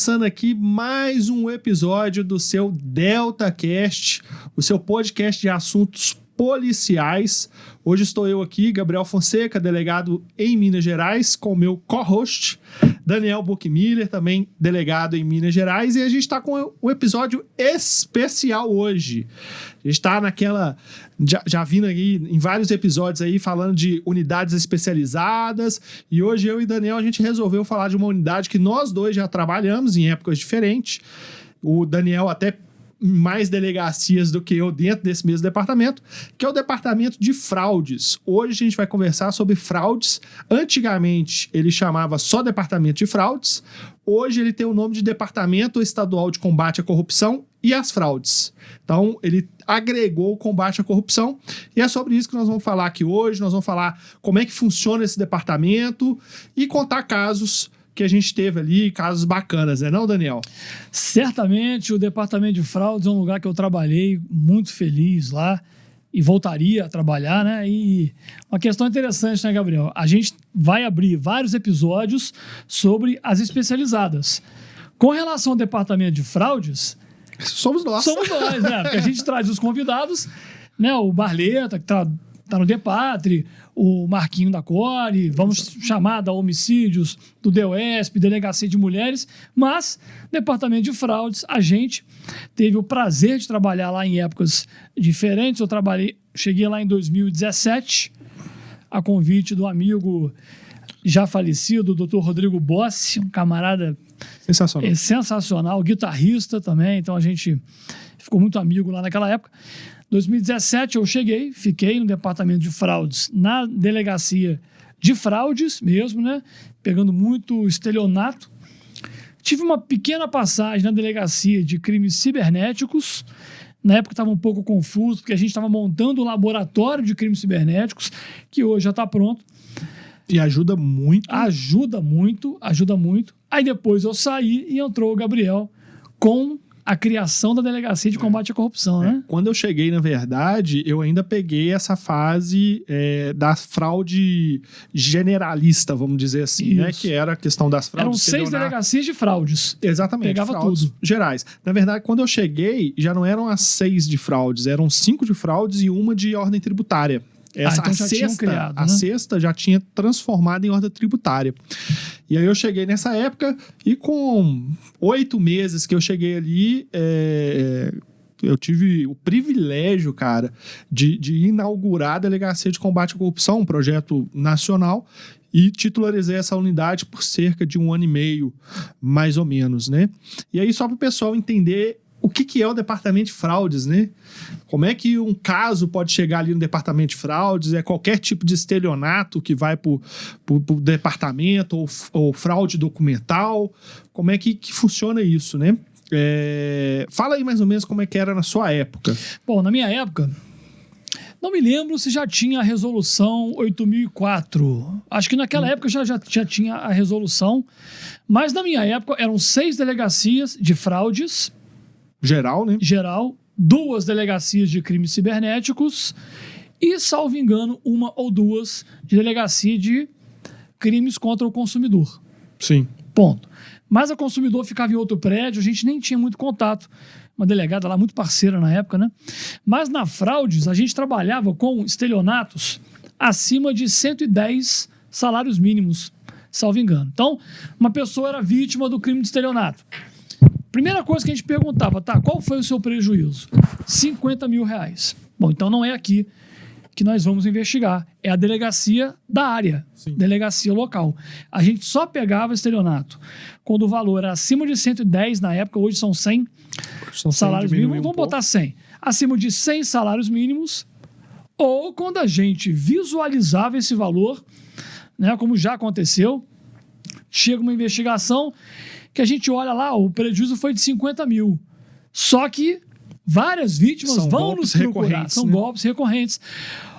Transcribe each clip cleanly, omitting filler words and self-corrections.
começando aqui mais um episódio do seu DeltaCast, o seu podcast de assuntos policiais. Hoje estou eu aqui, Gabriel Fonseca, delegado em Minas Gerais, com o meu co-host, Daniel Buchmiller, também delegado em Minas Gerais, e a gente está com um episódio especial hoje. A gente está naquela... Já vindo aí em vários episódios aí falando de unidades especializadas, e hoje eu e Daniel a gente resolveu falar de uma unidade que nós dois já trabalhamos em épocas diferentes. O Daniel até mais delegacias do que eu dentro desse mesmo departamento, que é o departamento de fraudes. Hoje a gente vai conversar sobre fraudes. Antigamente ele chamava só departamento de fraudes, hoje ele tem o nome de Departamento Estadual de Combate à Corrupção e às Fraudes. Então ele agregou o combate à corrupção, e é sobre isso que nós vamos falar aqui hoje. Nós vamos falar como é que funciona esse departamento e contar casos que a gente teve ali, casos bacanas, né não, Daniel? Certamente, o Departamento de Fraudes é um lugar que eu trabalhei muito feliz lá e voltaria a trabalhar, né? E uma questão interessante, né, Gabriel? A gente vai abrir vários episódios sobre as especializadas. Com relação ao Departamento de Fraudes... Somos nós, né? Porque a gente traz os convidados, né? O Barleta, que tá no Depatri, o Marquinho da Core, vamos chamar da Homicídios, do DEUESP, Delegacia de Mulheres, mas Departamento de Fraudes, a gente teve o prazer de trabalhar lá em épocas diferentes. Cheguei lá em 2017, a convite do amigo já falecido, o Dr. Rodrigo Bossi, um camarada sensacional, guitarrista também, então a gente ficou muito amigo lá naquela época. 2017 eu fiquei no Departamento de Fraudes, na Delegacia de Fraudes mesmo, né? Pegando muito estelionato. Tive uma pequena passagem na Delegacia de Crimes Cibernéticos. Na época estava um pouco confuso, porque a gente estava montando um laboratório de crimes cibernéticos, que hoje já está pronto. E ajuda muito. Ajuda muito. Aí depois eu saí e entrou o Gabriel com a criação da Delegacia de Combate à Corrupção, né? Quando eu cheguei, na verdade, eu ainda peguei essa fase da fraude generalista, vamos dizer assim, né? Que era a questão das fraudes. Eram 6 delegacias de fraudes. Exatamente. Pegava fraudes tudo. Gerais. Na verdade, quando eu cheguei, já não eram as 6 de fraudes, eram 5 de fraudes e uma de ordem tributária. Então A sexta já tinha transformado em ordem tributária. E aí eu cheguei nessa época e com 8 meses que eu cheguei ali, eu tive o privilégio, cara, de inaugurar a Delegacia de Combate à Corrupção, um projeto nacional, e titularizei essa unidade por cerca de 1 ano e meio, mais ou menos, né? E aí, só para o pessoal entender o que é o Departamento de Fraudes, né? Como é que um caso pode chegar ali no Departamento de Fraudes? É qualquer tipo de estelionato que vai pro departamento, ou fraude documental? Como é que funciona isso, né? Fala aí mais ou menos como é que era na sua época. Bom, na minha época, não me lembro se já tinha a resolução 8004. Acho que naquela época já tinha a resolução, mas na minha época eram 6 delegacias de fraudes, geral, né? Geral, 2 delegacias de crimes cibernéticos e, salvo engano, 1 ou 2 de delegacia de crimes contra o consumidor. Sim. Ponto. Mas a consumidor ficava em outro prédio, a gente nem tinha muito contato. Uma delegada lá muito parceira na época, né? Mas na fraudes, a gente trabalhava com estelionatos acima de 110 salários mínimos, salvo engano. Então, uma pessoa era vítima do crime de estelionato. Primeira coisa que a gente perguntava, qual foi o seu prejuízo? R$50 mil. Bom, então não é aqui que nós vamos investigar. É a delegacia da área, Sim. Delegacia local. A gente só pegava estelionato quando o valor era acima de 110 na época, hoje são 100 salários mínimos. Vamos botar 100. Acima de 100 salários mínimos, ou quando a gente visualizava esse valor, né, como já aconteceu, chega uma investigação que a gente olha lá, o prejuízo foi de 50 mil. Só que várias vítimas vão nos procurar. São golpes recorrentes.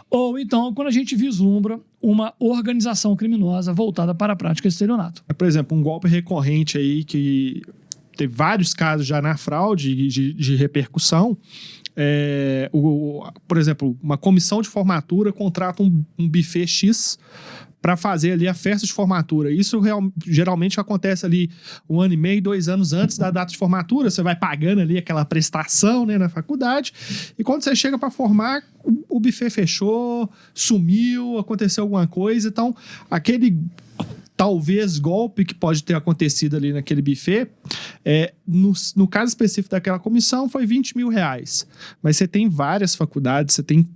Ou então, quando a gente vislumbra uma organização criminosa voltada para a prática de estelionato. Por exemplo, um golpe recorrente aí que teve vários casos já na fraude de repercussão, por exemplo, uma comissão de formatura contrata um buffet X para fazer ali a festa de formatura. Isso geralmente acontece ali 1 ano e meio, 2 anos antes da data de formatura. Você vai pagando ali aquela prestação, né, na faculdade. E quando você chega para formar, o buffet fechou, sumiu, aconteceu alguma coisa. Então, aquele talvez golpe que pode ter acontecido ali naquele buffet, no caso específico daquela comissão, foi R$20 mil. Mas você tem várias faculdades, você tem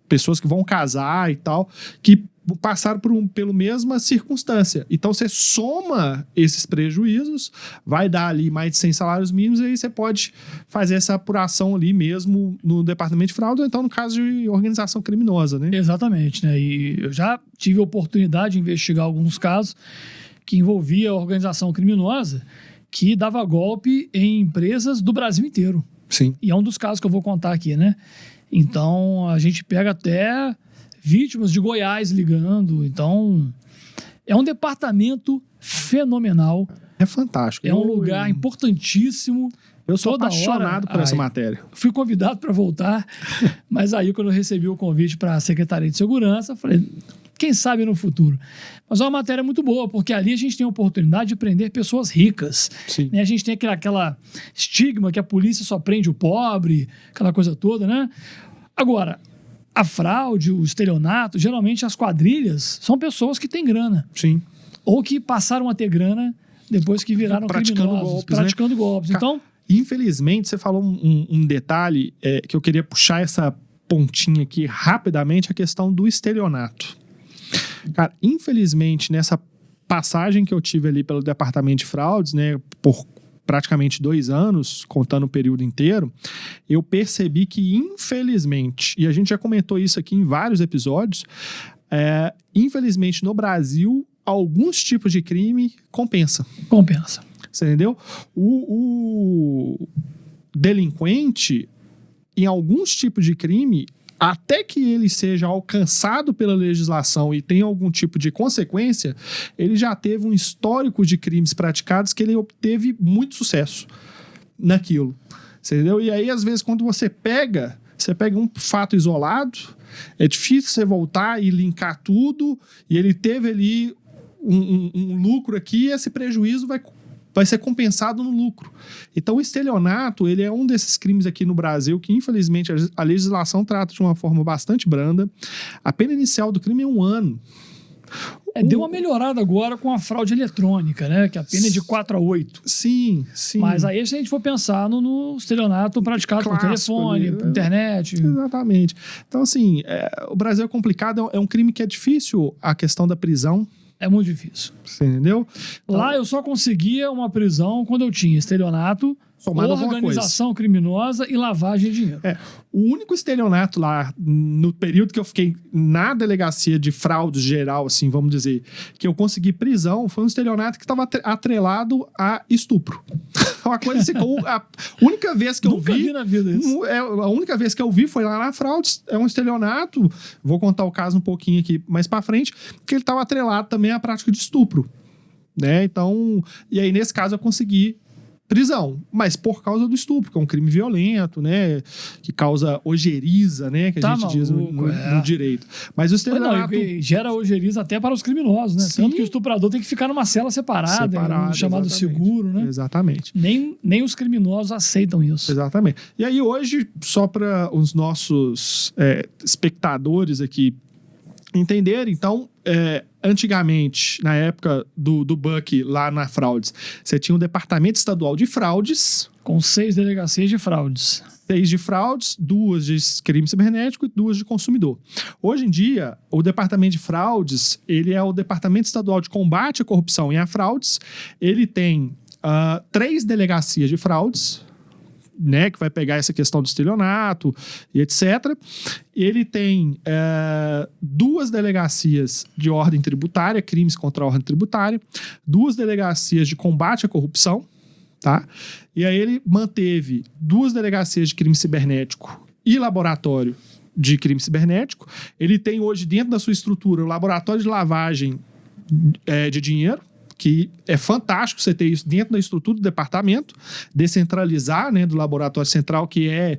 pessoas que vão casar e tal, que passaram pela mesma circunstância. Então, você soma esses prejuízos, vai dar ali mais de 100 salários mínimos, e aí você pode fazer essa apuração ali mesmo no departamento de fraude, ou então no caso de organização criminosa, né? Exatamente, né? E eu já tive a oportunidade de investigar alguns casos que envolvia organização criminosa que dava golpe em empresas do Brasil inteiro. Sim. E é um dos casos que eu vou contar aqui, né? Então, a gente pega até vítimas de Goiás ligando. Então, é um departamento fenomenal. É fantástico. É um lugar importantíssimo. Eu sou apaixonado por essa matéria. Fui convidado para voltar, mas aí quando eu recebi o convite para a Secretaria de Segurança, falei, quem sabe no futuro. Mas é uma matéria muito boa, porque ali a gente tem a oportunidade de prender pessoas ricas. Sim. Né? A gente tem aquela estigma que a polícia só prende o pobre, aquela coisa toda, né? Agora, a fraude, o estelionato, geralmente as quadrilhas são pessoas que têm grana. Sim. Ou que passaram a ter grana depois que viraram criminosos, praticando golpes. Então, infelizmente, você falou um detalhe que eu queria puxar essa pontinha aqui rapidamente, a questão do estelionato. Cara, infelizmente, nessa passagem que eu tive ali pelo departamento de fraudes, né, por praticamente 2 anos, contando o período inteiro, eu percebi que, infelizmente, e a gente já comentou isso aqui em vários episódios, infelizmente, no Brasil, alguns tipos de crime compensa. Você entendeu? O delinquente, em alguns tipos de crime, até que ele seja alcançado pela legislação e tenha algum tipo de consequência, ele já teve um histórico de crimes praticados que ele obteve muito sucesso naquilo. Você entendeu? E aí, às vezes, quando você pega um fato isolado, é difícil você voltar e linkar tudo, e ele teve ali um lucro aqui, e esse prejuízo vai ser compensado no lucro. Então, o estelionato, ele é um desses crimes aqui no Brasil que, infelizmente, a legislação trata de uma forma bastante branda. A pena inicial do crime é 1 ano. Deu uma melhorada agora com a fraude eletrônica, né? Que a pena é de 4 a 8. Sim, sim. Mas aí, se a gente for pensar no estelionato praticado por telefone, por internet... Exatamente. Então, assim, o Brasil é complicado, é um crime que é difícil a questão da prisão. É muito difícil. Você entendeu? Então, lá eu só conseguia uma prisão quando eu tinha estelionato, organização criminosa e lavagem de dinheiro. O único estelionato lá, no período que eu fiquei na delegacia de fraudes geral, assim, vamos dizer, que eu consegui prisão, foi um estelionato que estava atrelado a estupro. Uma coisa assim, a única vez que eu Nunca vi na vida isso. A única vez que eu vi foi lá na fraudes, é um estelionato, vou contar o caso um pouquinho aqui mais pra frente, que ele estava atrelado também à prática de estupro, né? Então, e aí nesse caso eu consegui prisão, mas por causa do estupro, que é um crime violento, né, que causa ojeriza, né, que a gente diz no direito. Mas o estelionato... gera ojeriza até para os criminosos, né? Sim. Tanto que o estuprador tem que ficar numa cela separada chamado seguro, né? Exatamente. Nem os criminosos aceitam isso. Exatamente. E aí hoje, só para os nossos espectadores aqui entenderem, então, antigamente, na época do Buck, lá na Fraudes, você tinha um departamento estadual de fraudes. Com 6 delegacias de fraudes. 6 de fraudes, 2 de crime cibernético e 2 de consumidor. Hoje em dia, o departamento de fraudes, ele é o departamento estadual de combate à corrupção e a fraudes. Ele tem 3 delegacias de fraudes, né, que vai pegar essa questão do estelionato e etc. Ele tem 2 delegacias de ordem tributária, crimes contra a ordem tributária, 2 delegacias de combate à corrupção, tá? E aí ele manteve 2 delegacias de crime cibernético e laboratório de crime cibernético. Ele tem hoje dentro da sua estrutura o laboratório de lavagem de dinheiro, que é fantástico você ter isso dentro da estrutura do departamento, descentralizar, né, do laboratório central, que é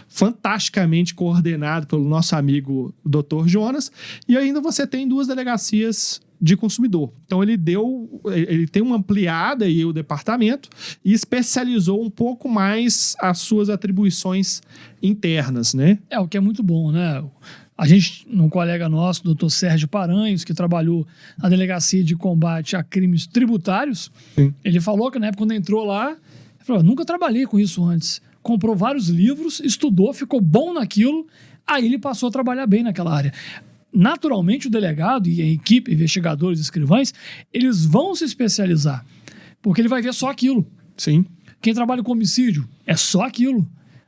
fantasticamente coordenado pelo nosso amigo Dr. Jonas, e ainda você tem 2 delegacias de consumidor. Então ele tem uma ampliada aí o departamento e especializou um pouco mais as suas atribuições internas, né? O que é muito bom, né? A gente, um colega nosso, o Dr. Sérgio Paranhos, que trabalhou na Delegacia de Combate a Crimes Tributários, Sim. ele falou que na época quando entrou lá, ele falou, nunca trabalhei com isso antes. Comprou vários livros, estudou, ficou bom naquilo, aí ele passou a trabalhar bem naquela área. Naturalmente, o delegado e a equipe, investigadores, escrivães, eles vão se especializar, porque ele vai ver só aquilo. Sim. Quem trabalha com homicídio é só aquilo.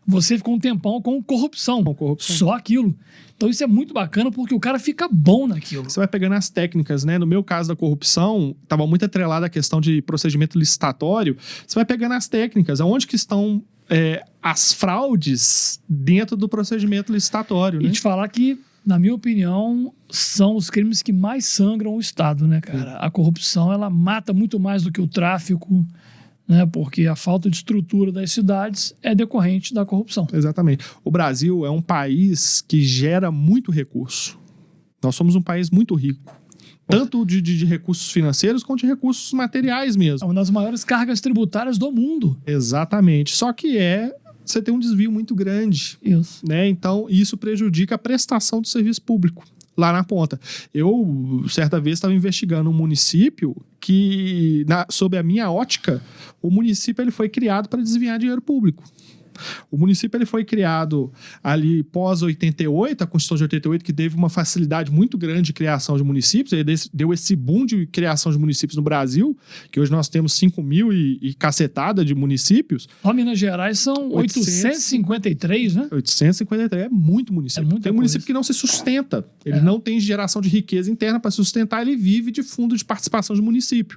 Você ficou um tempão com corrupção. Só aquilo. Então isso é muito bacana porque o cara fica bom naquilo. Você vai pegando as técnicas, né? No meu caso da corrupção, estava muito atrelada a questão de procedimento licitatório. Você vai pegando as técnicas, aonde que estão as fraudes dentro do procedimento licitatório, né? E te falar que, na minha opinião, são os crimes que mais sangram o Estado, né, cara? A corrupção, ela mata muito mais do que o tráfico, né? Porque a falta de estrutura das cidades é decorrente da corrupção. Exatamente. O Brasil é um país que gera muito recurso. Nós somos um país muito rico. Tanto de recursos financeiros quanto de recursos materiais mesmo. É uma das maiores cargas tributárias do mundo. Exatamente. Só que você tem um desvio muito grande. Isso. Né? Então, isso prejudica a prestação do serviço público lá na ponta. Eu, certa vez, estava investigando um município que, sob a minha ótica, o município ele foi criado para desviar dinheiro público. O município ele foi criado ali pós-88, a Constituição de 88, que teve uma facilidade muito grande de criação de municípios, ele deu esse boom de criação de municípios no Brasil, que hoje nós temos 5.000 e cacetada de municípios. Só Minas Gerais são 853, né? 853, é muito município. Tem município que não se sustenta, ele não tem geração de riqueza interna para sustentar, ele vive de fundo de participação de município,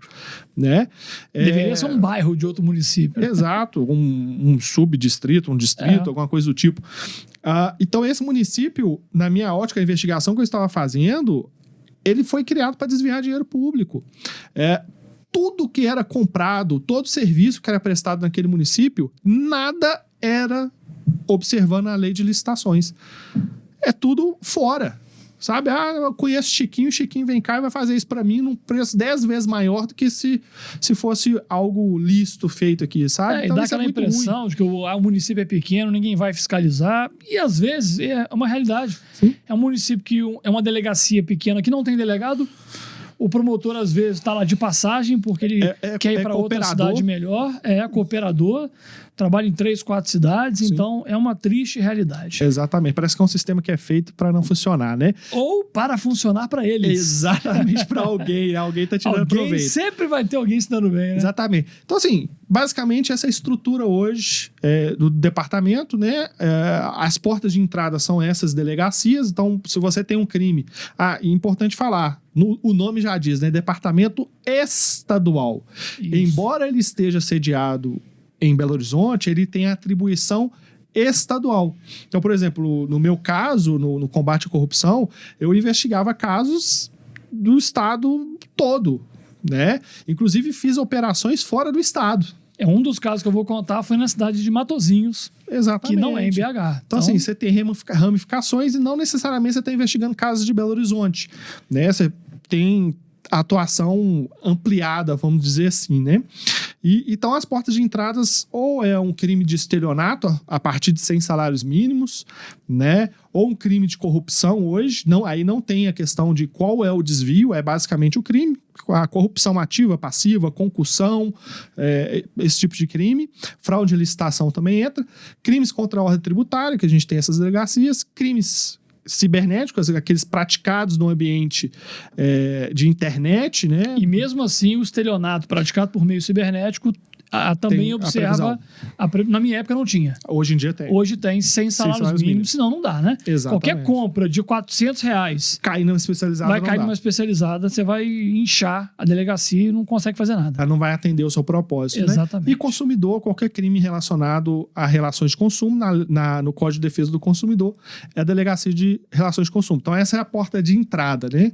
né? Deveria ser um bairro de outro município. Exato, um subdistrito, um distrito, alguma coisa do tipo. Então, esse município, na minha ótica, a investigação que eu estava fazendo, ele foi criado para desviar dinheiro público. Tudo que era comprado, todo serviço que era prestado naquele município, nada era observando a lei de licitações. É tudo fora. Sabe? Eu conheço o Chiquinho vem cá e vai fazer isso para mim num preço 10 vezes maior do que se fosse algo lícito feito aqui, sabe? Então, e dá aquela impressão ruim. De que o município é pequeno, ninguém vai fiscalizar, e às vezes é uma realidade. Sim. É um município que é uma delegacia pequena que não tem delegado, o promotor às vezes está lá de passagem porque ele quer ir para outra cidade melhor, cooperador, trabalha em 3, 4 cidades, sim. Então é uma triste realidade. Exatamente, parece que é um sistema que é feito para não funcionar, né? Ou para funcionar para eles. Exatamente, para alguém está tirando proveito. Sempre vai ter alguém se dando bem, né? Exatamente. Então assim, basicamente essa estrutura hoje do departamento, né? As portas de entrada são essas delegacias, então se você tem um crime, é importante falar, o nome já diz, né? Departamento estadual. Isso. Embora ele esteja sediado em Belo Horizonte, ele tem atribuição estadual. Então, por exemplo, no meu caso, no combate à corrupção, eu investigava casos do estado todo, né? Inclusive fiz operações fora do estado. Um dos casos que eu vou contar foi na cidade de Matozinhos. Exatamente. Que não é em BH. Então, assim, você tem ramificações e não necessariamente você está investigando casos de Belo Horizonte, né? Você tem atuação ampliada, vamos dizer assim, né? Então, as portas de entradas ou é um crime de estelionato a partir de 100 salários mínimos, né? Ou um crime de corrupção hoje. Aí não tem a questão de qual é o desvio, é basicamente o crime. A corrupção ativa, passiva, concussão, esse tipo de crime. Fraude e licitação também entra. Crimes contra a ordem tributária, que a gente tem essas delegacias. Crimes cibernéticos, aqueles praticados no ambiente de internet, né? E mesmo assim, o estelionato praticado por meio cibernético também Tem a observa. Na minha época não tinha. Hoje em dia tem. Hoje tem 100 salários mínimos, senão não dá, né? Exatamente. Qualquer compra de R$400 Cair numa especializada vai não cair dá. numa especializada, você vai inchar a delegacia e não consegue fazer nada. Ela não vai atender o seu propósito, Exatamente. né? E consumidor, qualquer crime relacionado a relações de consumo, no Código de Defesa do Consumidor, é a Delegacia de Relações de Consumo. Então, essa é a porta de entrada, né?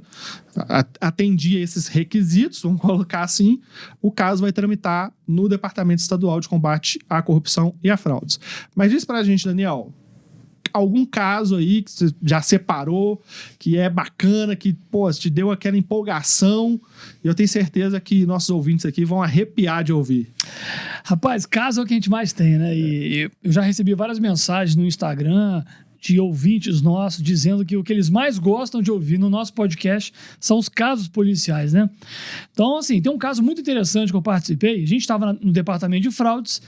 Atendia esses requisitos, vamos colocar assim, o caso vai tramitar no Departamento Estadual de Combate à Corrupção e a Fraudes. Mas diz pra gente, Daniel, algum caso aí que você já separou, que é bacana, que, pô, te deu aquela empolgação, e eu tenho certeza que nossos ouvintes aqui vão arrepiar de ouvir. Rapaz, caso é o que a gente mais tem, né? E eu já recebi várias mensagens no Instagram de ouvintes nossos dizendo que o que eles mais gostam de ouvir no nosso podcast são os casos policiais, né? Então, assim, tem um caso muito interessante que eu participei. A gente estava no departamento de fraudes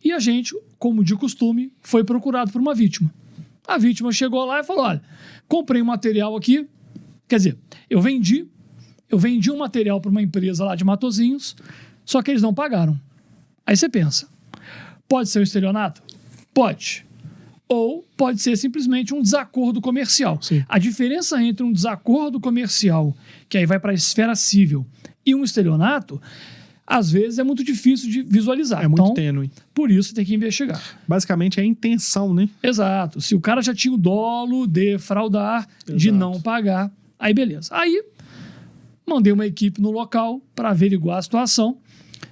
e a gente, como de costume, foi procurado por uma vítima. A vítima chegou lá e falou, olha, comprei um material aqui, quer dizer, eu vendi um material para uma empresa lá de Matosinhos, só que eles não pagaram. Aí você pensa, pode ser um estelionato? Pode. Ou pode ser simplesmente um desacordo comercial. Sim. A diferença entre um desacordo comercial, que aí vai para a esfera civil, e um estelionato, às vezes é muito difícil de visualizar. É muito então, tênue. por isso tem que investigar. Basicamente é a intenção, né? Exato. Se o cara já tinha o dolo de fraudar, de Exato. não pagar, aí beleza. Aí mandei uma equipe no local para averiguar a situação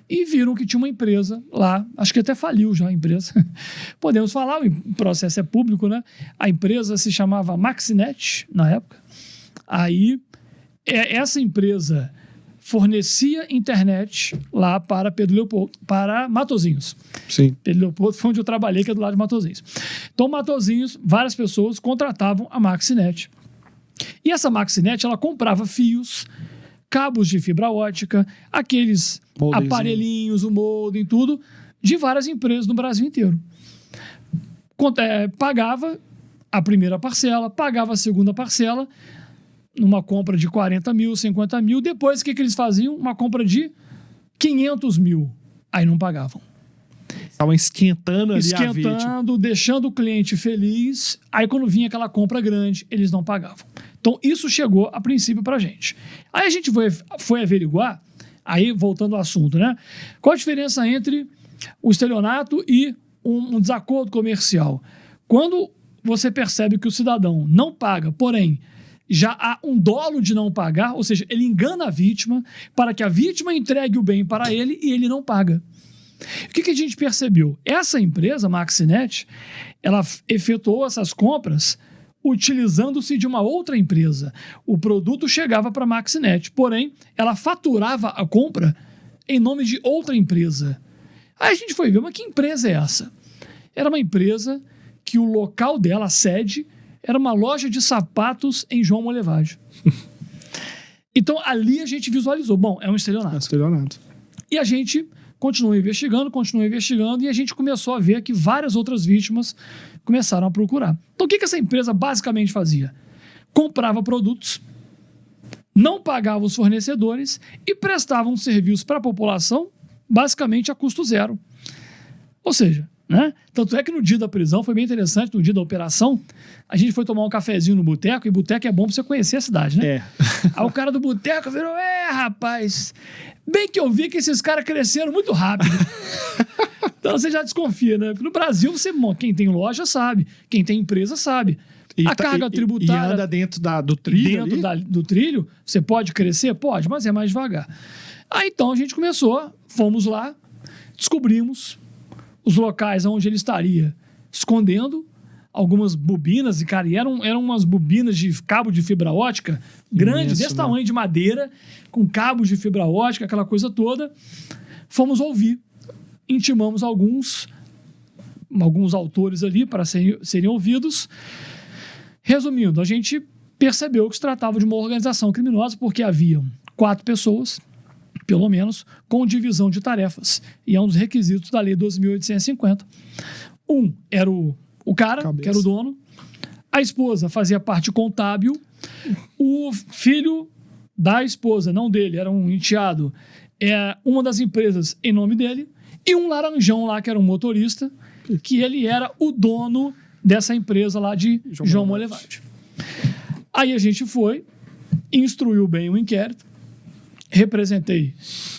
e viram que tinha uma empresa lá, acho que até faliu já a empresa. Podemos falar, o processo é público, né? A empresa se chamava Maxinet na época. Aí essa empresa fornecia internet lá para Pedro Leopoldo, para Matosinhos. Sim. Pedro Leopoldo foi onde eu trabalhei, que é do lado de Matosinhos. Então, Matosinhos, várias pessoas contratavam a Maxinet. E essa Maxinet, ela comprava fios, cabos de fibra ótica, aqueles aparelhinhos, o modem, tudo, de várias empresas no Brasil inteiro. Pagava a primeira parcela, pagava a segunda parcela, numa compra de 40 mil, 50 mil. Depois, o que eles faziam? Uma compra de 500 mil. Aí não pagavam. Estavam esquentando ali a vítima. Esquentando, deixando o cliente feliz. Aí, quando vinha aquela compra grande, eles não pagavam. Então, isso chegou a princípio pra gente. Aí a gente foi averiguar, aí voltando ao assunto, né? Qual a diferença entre o estelionato e um desacordo comercial? Quando você percebe que o cidadão não paga, porém já há um dolo de não pagar, ou seja, ele engana a vítima para que a vítima entregue o bem para ele e ele não paga. O que a gente percebeu? Essa empresa, Maxinet, ela efetuou essas compras utilizando-se de uma outra empresa. O produto chegava para a Maxinet, porém, ela faturava a compra em nome de outra empresa. Aí a gente foi ver, mas que empresa é essa? Era uma empresa que o local dela, a sede, era uma loja de sapatos em João Molevade. Então, ali a gente visualizou. Bom, é um estelionato. É um estelionato. E a gente continuou investigando, e a gente começou a ver que várias outras vítimas começaram a procurar. Então, o que essa empresa basicamente fazia? Comprava produtos, não pagava os fornecedores e prestava um serviço para a população, basicamente a custo zero. Ou seja, né? Tanto é que no dia da prisão, foi bem interessante, no dia da operação, a gente foi tomar um cafezinho no boteco, e boteco é bom pra você conhecer a cidade, né? É. Aí o cara do boteco virou, rapaz, bem que eu vi que esses caras cresceram muito rápido. Então você já desconfia, né? No Brasil, quem tem loja sabe, quem tem empresa sabe. A carga tributária... E anda dentro do trilho do trilho, você pode crescer? Pode, mas é mais devagar. Aí então a gente começou, fomos lá, descobrimos os locais onde ele estaria escondendo algumas bobinas, e cara, eram umas bobinas de cabo de fibra ótica grande, desse tamanho de madeira, com cabos de fibra ótica, aquela coisa toda. Fomos ouvir, intimamos alguns autores ali para serem ouvidos. Resumindo, a gente percebeu que se tratava de uma organização criminosa porque haviam 4 pessoas, pelo menos, com divisão de tarefas. E é um dos requisitos da Lei 2.850. Um era o cara, que era o dono. A esposa fazia parte contábil. O filho da esposa, não dele, era um enteado, é uma das empresas em nome dele. e um laranjão lá, que era um motorista, que ele era o dono dessa empresa lá de João Molevade. Aí a gente foi, instruiu bem o inquérito, representei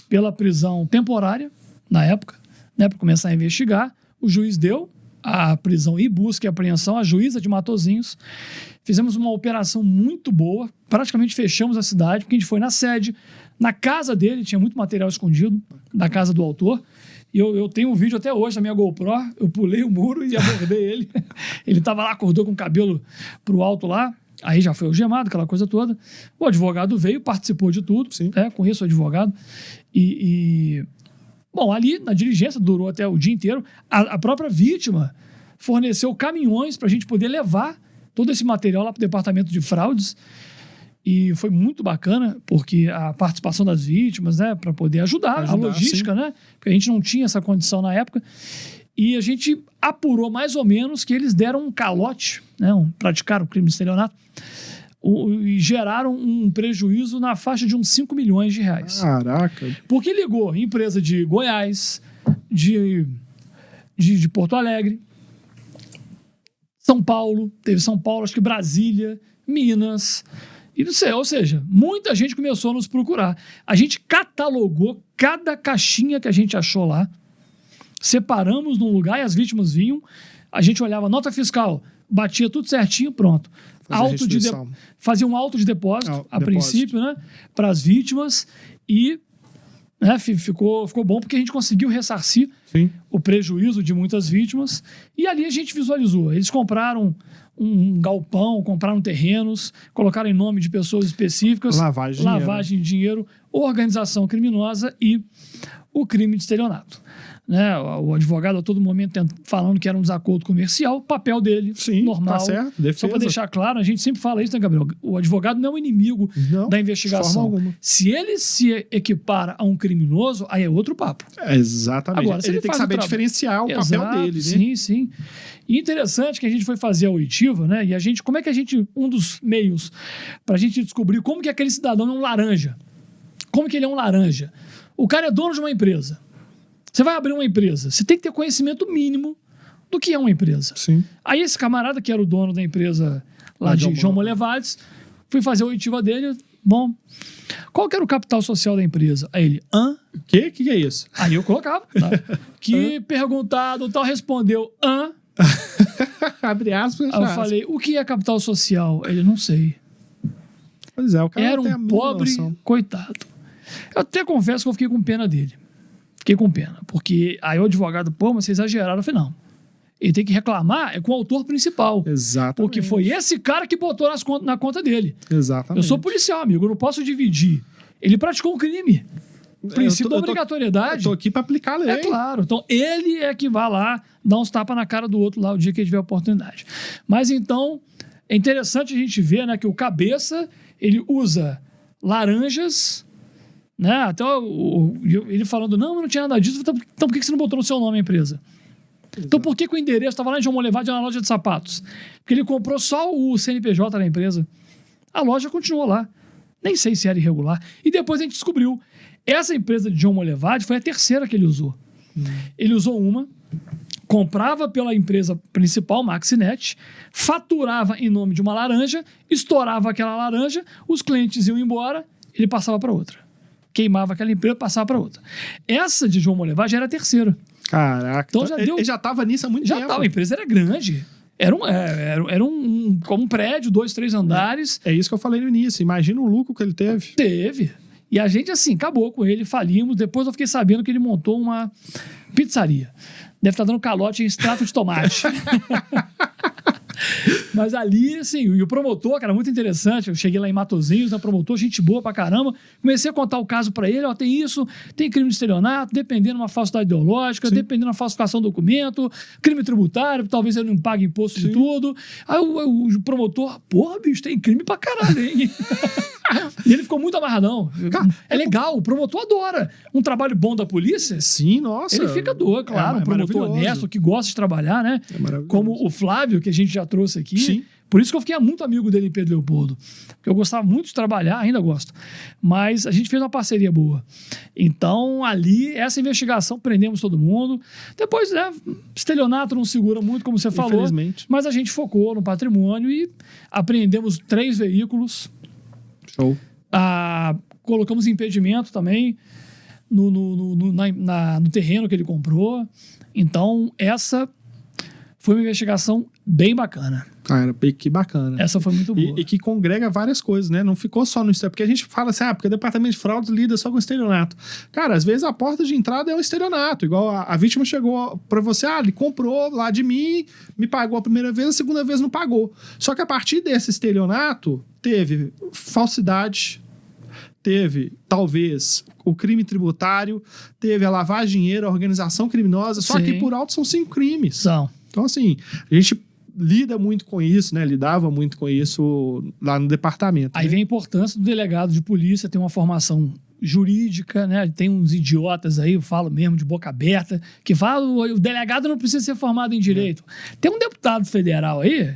pela prisão temporária, na época, né, para começar a investigar. O juiz deu a prisão e busca e apreensão, a juíza de Matozinhos. Fizemos uma operação muito boa, praticamente fechamos a cidade, porque a gente foi na sede, na casa dele, tinha muito material escondido, da casa do autor. E eu tenho um vídeo até hoje na minha GoPro, eu pulei o muro e abordei ele. Ele estava lá, acordou com o cabelo pro alto lá, aí já foi algemado, aquela coisa toda. O advogado veio, participou de tudo, conheço o advogado. Bom, ali na diligência, durou até o dia inteiro. A própria vítima forneceu caminhões para a gente poder levar todo esse material lá para o departamento de fraudes. E foi muito bacana, porque a participação das vítimas, né, para poder ajudar a logística, né? Porque a gente não tinha essa condição na época. E a gente apurou mais ou menos que eles deram um calote, né, praticaram o crime de estelionato, e geraram um prejuízo na faixa de uns 5 milhões de reais. Caraca. Porque ligou empresa de Goiás, de Porto Alegre, São Paulo, teve São Paulo, acho que Brasília, Minas, e não sei, ou seja, muita gente começou a nos procurar. A gente catalogou cada caixinha que a gente achou lá, separamos num lugar e as vítimas vinham, a gente olhava nota fiscal, batia tudo certinho, pronto. Fazia um auto de depósito, princípio, né, para as vítimas, e né, ficou bom porque a gente conseguiu ressarcir o prejuízo de muitas vítimas, e ali a gente visualizou. Eles compraram um galpão, compraram terrenos, colocaram em nome de pessoas específicas, lavagem de dinheiro, organização criminosa e o crime de estelionato. Né? O advogado a todo momento falando que era um desacordo comercial, o papel dele, normal. Tá certo, defesa. Só para deixar claro, a gente sempre fala isso, né, Gabriel? O advogado não é o inimigo da investigação. De forma alguma. Se ele se equipara a um criminoso, aí é outro papo. Exatamente. Agora, ele tem que saber diferenciar o papel dele, né? Sim. E interessante que a gente foi fazer a oitiva, né? E a gente, como é que a gente, um dos meios para a gente descobrir como que aquele cidadão é um laranja? Como que ele é um laranja? O cara é dono de uma empresa. Você vai abrir uma empresa, você tem que ter conhecimento mínimo do que é uma empresa. Sim. Aí esse camarada, que era o dono da empresa lá de João Molevades, fui fazer a oitiva dele. Bom, qual que era o capital social da empresa? Aí ele, O quê? O que é isso? Aí eu colocava. Tá? Que perguntado, tal, respondeu, Abre aspas. Aí eu falei, o que é capital social? Ele, não sei. Pois é, o cara era um pobre coitado. Eu até confesso que eu fiquei com pena dele. Fiquei com pena, porque aí o advogado, mas vocês exageraram. Eu falei, não. Ele tem que reclamar com o autor principal. Exatamente. Porque foi esse cara que botou na conta dele. Exatamente. Eu sou policial, amigo, eu não posso dividir. Ele praticou um crime. Princípio da obrigatoriedade. Eu tô aqui para aplicar a lei. É claro. Então, ele é que vai lá dar uns tapas na cara do outro lá o dia que ele tiver oportunidade. Mas, então, é interessante a gente ver, né, que o cabeça, ele usa laranjas, né? Até ele falando, não tinha nada disso. Então por que você não botou no seu nome a empresa? Exato. Então por que o endereço estava lá em João Molevade na loja de sapatos? Porque ele comprou só o CNPJ da empresa. A loja continuou lá. Nem sei se era irregular. E depois a gente descobriu. Essa empresa de João Molevade foi a terceira que ele usou. Ele usou uma, comprava pela empresa principal, Maxinet, faturava em nome de uma laranja, estourava aquela laranja, os clientes iam embora, ele passava para outra. Queimava aquela empresa, passava para outra. Essa de João Molevade era a terceira. Caraca. Então ele já estava nisso há muito tempo. Já estava, a empresa era grande. Era como um prédio, 2, 3 andares. É isso que eu falei no início. Imagina o lucro que ele teve. Teve. E a gente, assim, acabou com ele, falimos. Depois eu fiquei sabendo que ele montou uma pizzaria. Deve estar dando calote em extrato de tomate. Mas ali, assim, e o promotor, cara, muito interessante. Eu cheguei lá em Matozinhos, né, promotor, gente boa pra caramba. Comecei a contar o caso pra ele, tem isso, tem crime de estelionato, dependendo de uma falsidade ideológica, dependendo da falsificação do documento, crime tributário, talvez ele não pague imposto de tudo. Aí o promotor, bicho, tem crime pra caralho, hein? E ele ficou muito amarradão. É legal, o promotor adora. Um trabalho bom da polícia. Sim, nossa. Ele fica doido, claro. Um promotor honesto, que gosta de trabalhar, né? Como o Flávio, que a gente já trouxe aqui. Sim. Por isso que eu fiquei muito amigo dele em Pedro Leopoldo. Porque eu gostava muito de trabalhar, ainda gosto. Mas a gente fez uma parceria boa. Então, ali, essa investigação, prendemos todo mundo. Depois, né, estelionato não segura muito, como você falou. Infelizmente. Mas a gente focou no patrimônio e apreendemos 3 veículos. Show. Colocamos impedimento também no terreno que ele comprou. Então, essa foi uma investigação bem bacana. Cara, que bacana. Essa foi muito boa. E que congrega várias coisas, né? Não ficou só no estelionato. Porque a gente fala assim, porque o departamento de fraudes lida só com estelionato. Cara, às vezes a porta de entrada é um estelionato. Igual a vítima chegou pra você, ele comprou lá de mim, me pagou a primeira vez, a segunda vez não pagou. Só que a partir desse estelionato, teve falsidade, teve, talvez, o crime tributário, teve a lavagem de dinheiro, a organização criminosa, só Sim. que por alto são 5 crimes. São. Então, assim, a gente lida muito com isso, né? Lidava muito com isso lá no departamento. Aí vem a importância do delegado de polícia ter uma formação jurídica, né? Tem uns idiotas aí, eu falo mesmo de boca aberta, que falam o delegado não precisa ser formado em direito. Tem um deputado federal aí,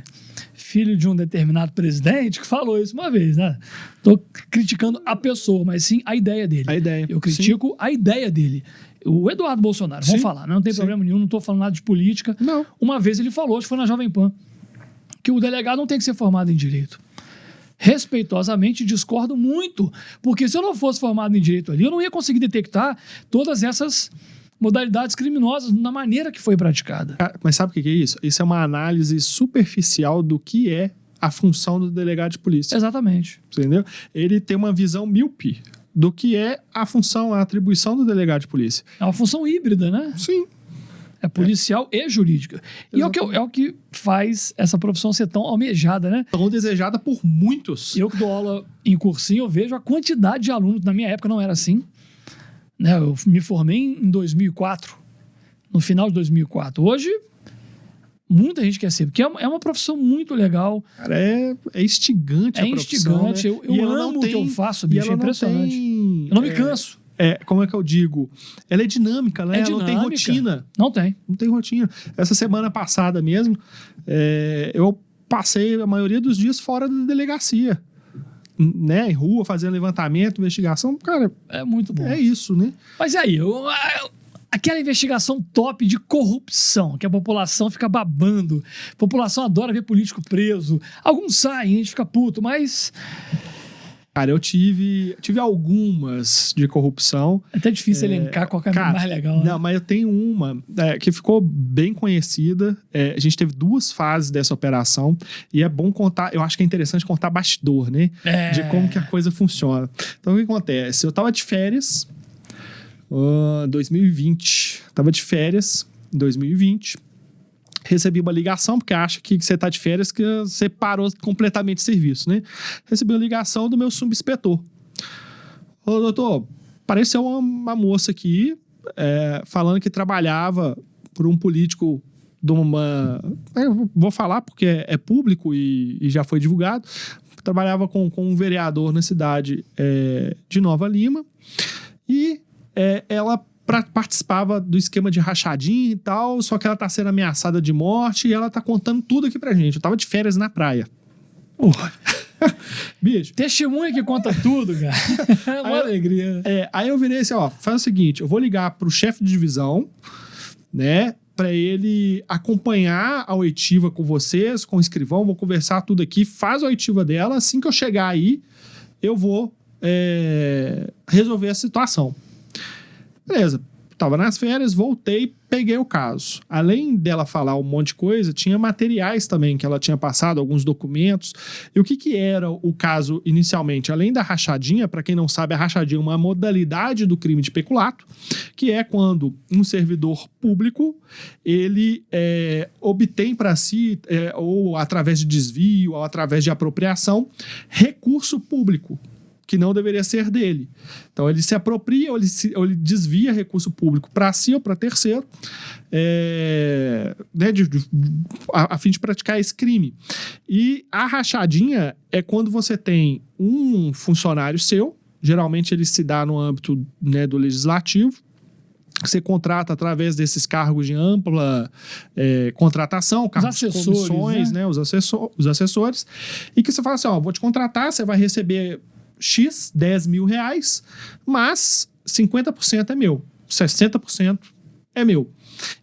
filho de um determinado presidente, que falou isso uma vez, né? Tô criticando a pessoa, mas sim a ideia dele. A ideia. Eu critico a ideia dele. O Eduardo Bolsonaro, vamos falar, né? Não tem problema nenhum, não estou falando nada de política. Não. Uma vez ele falou, acho que foi na Jovem Pan, que o delegado não tem que ser formado em direito. Respeitosamente, discordo muito, porque se eu não fosse formado em direito ali, eu não ia conseguir detectar todas essas modalidades criminosas na maneira que foi praticada. Mas sabe o que é isso? Isso é uma análise superficial do que é a função do delegado de polícia. Exatamente. Entendeu? Ele tem uma visão míope do que é a função, a atribuição do delegado de polícia. É uma função híbrida, né? Sim. É policial e jurídica. E é o que faz essa profissão ser tão almejada, né? Tão desejada por muitos. Eu que dou aula em cursinho, eu vejo a quantidade de alunos. Na minha época não era assim. Né? Eu me formei em 2004, no final de 2004. Hoje, muita gente quer ser, porque é uma profissão muito legal. Cara, é instigante a profissão. Instigante. Né? Eu amo o que eu faço, bicho. É impressionante. Eu não me canso. Como é que eu digo? Ela é dinâmica, né? Ela não tem rotina. Não tem. Não tem rotina. Essa semana passada mesmo, eu passei a maioria dos dias fora da delegacia. Né? Em rua, fazendo levantamento, investigação. Cara, é muito bom. É isso, né? Mas aí, aquela investigação top de corrupção, que a população fica babando. A população adora ver político preso. Alguns saem, a gente fica puto, mas... Cara, eu tive algumas de corrupção. É até difícil elencar qual que é a mais legal. Né? Não, mas eu tenho uma que ficou bem conhecida. A gente teve 2 fases dessa operação e é bom contar, eu acho que é interessante contar bastidor, né? De como que a coisa funciona. Então, o que acontece? Eu tava de férias em 2020. Tava de férias em 2020. Recebi uma ligação, porque acha que você tá de férias, que você parou completamente o serviço, né? Recebi uma ligação do meu subinspetor. Ô, doutor, apareceu uma moça aqui falando que trabalhava por um político de uma... vou falar porque é público e já foi divulgado. Trabalhava com um vereador na cidade de Nova Lima. E ela... participava do esquema de rachadinha e tal, só que ela tá sendo ameaçada de morte e ela tá contando tudo aqui pra gente. Eu tava de férias na praia. Bicho. Testemunha que conta tudo, cara. É uma alegria. Aí eu virei assim, faz o seguinte, eu vou ligar pro chefe de divisão, né, pra ele acompanhar a oitiva com vocês, com o escrivão, vou conversar tudo aqui, faz a oitiva dela, assim que eu chegar aí, eu vou resolver a situação. Beleza, tava nas férias, voltei, peguei o caso. Além dela falar um monte de coisa, tinha materiais também que ela tinha passado, alguns documentos. E o que era o caso inicialmente? Além da rachadinha, para quem não sabe, a rachadinha é uma modalidade do crime de peculato, que é quando um servidor público, ele obtém para si, ou através de desvio, ou através de apropriação, recurso público, que não deveria ser dele. Então, ele se apropria ou ele desvia recurso público para si ou para terceiro, né, a fim de praticar esse crime. E a rachadinha é quando você tem um funcionário seu, geralmente ele se dá no âmbito, né, do legislativo, que você contrata através desses cargos de ampla contratação, cargos de comissões, né? Os assessores, e que você fala assim, ó, vou te contratar, você vai receber X, 10 mil reais, mas 50% é meu, 60% é meu.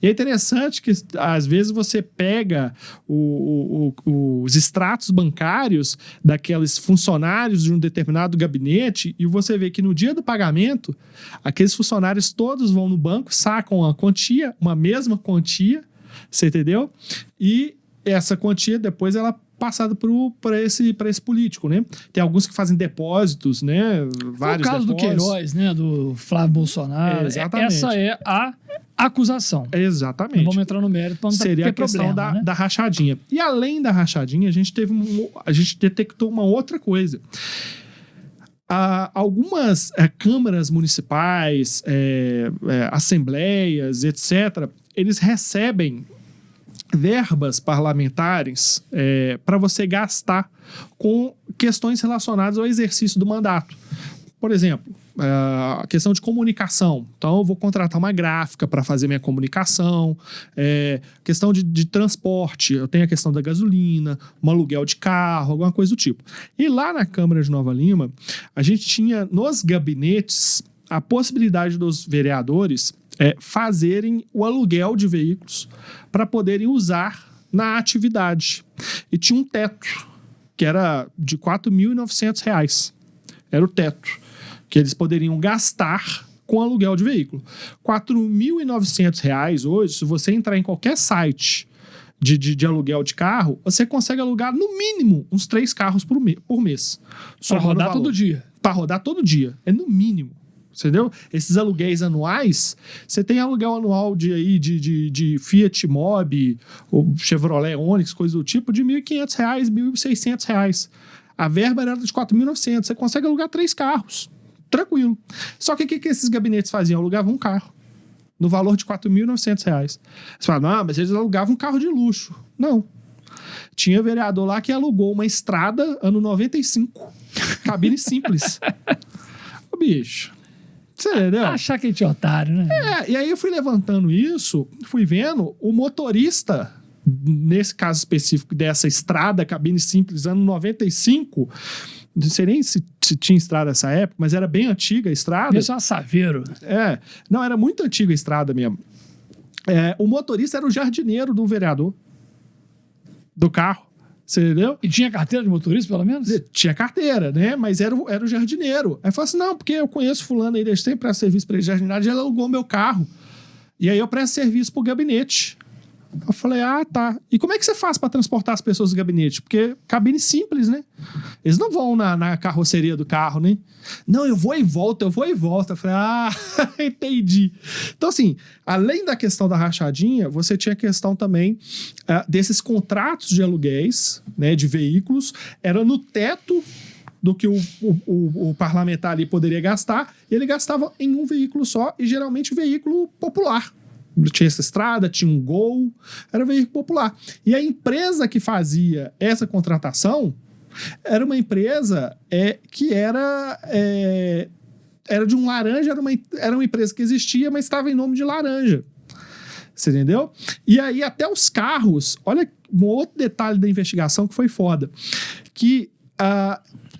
E é interessante que, às vezes, você pega os extratos bancários daqueles funcionários de um determinado gabinete e você vê que no dia do pagamento, aqueles funcionários todos vão no banco, sacam uma mesma quantia, você entendeu? E essa quantia, depois, ela passada para esse político, né? Tem alguns que fazem depósitos, né? Vários o caso depósitos. Do Queiroz, né? Do Flávio Bolsonaro. Exatamente. Essa é a acusação. Exatamente. Não vamos entrar no mérito para não Seria ter a questão problema, da rachadinha. E além da rachadinha, a gente detectou uma outra coisa. Algumas câmaras municipais, assembleias, etc., eles recebem verbas parlamentares para você gastar com questões relacionadas ao exercício do mandato. Por exemplo, a questão de comunicação. Então, eu vou contratar uma gráfica para fazer minha comunicação. Questão de transporte. Eu tenho a questão da gasolina, um aluguel de carro, alguma coisa do tipo. E lá na Câmara de Nova Lima, a gente tinha nos gabinetes a possibilidade dos vereadores fazerem o aluguel de veículos para poderem usar na atividade. E tinha um teto, que era de R$ 4.900. Era o teto que eles poderiam gastar com aluguel de veículo. R$ 4.900 hoje, se você entrar em qualquer site de aluguel de carro, você consegue alugar no mínimo uns 3 carros por mês. Para rodar todo dia. Para rodar todo dia. É no mínimo. Entendeu? Esses aluguéis anuais, você tem aluguel anual de Fiat Mobi, ou Chevrolet Onix, coisa do tipo, de R$ 1.500, R$ 1.600. A verba era de R$ 4.900. Você consegue alugar 3 carros. Tranquilo. Só que o que esses gabinetes faziam? Alugavam um carro no valor de R$ 4.900. Você fala, não, mas eles alugavam um carro de luxo. Não. Tinha vereador lá que alugou uma estrada ano 95. Cabine simples. Ô, bicho. Você entendeu? Achar que a gente é otário, né? E aí eu fui levantando isso, fui vendo o motorista, nesse caso específico dessa estrada, cabine simples, ano 95, não sei nem se tinha estrada nessa época, mas era bem antiga a estrada. Isso é uma Saveiro. Não, era muito antiga a estrada mesmo. O motorista era o jardineiro do vereador, do carro. Você entendeu? E tinha carteira de motorista, pelo menos? Tinha carteira, né? Mas era o jardineiro. Aí eu falei assim, não, porque eu conheço fulano aí, desde sempre presto serviço para ele de jardinagem, ele alugou meu carro. E aí eu presto serviço pro gabinete. Eu falei, tá. E como é que você faz para transportar as pessoas do gabinete? Porque cabine simples, né? Eles não vão na carroceria do carro, né? Não, eu vou e volto. Eu falei, entendi. Então, assim, além da questão da rachadinha, você tinha a questão também desses contratos de aluguéis, né, de veículos. Era no teto do que o parlamentar ali poderia gastar. E ele gastava em um veículo só, e geralmente veículo popular. Tinha essa estrada, tinha um Gol, era um veículo popular. E a empresa que fazia essa contratação era uma empresa que era de um laranja, era uma empresa que existia, mas estava em nome de laranja. Você entendeu? E aí até os carros, olha um outro detalhe da investigação que foi foda, que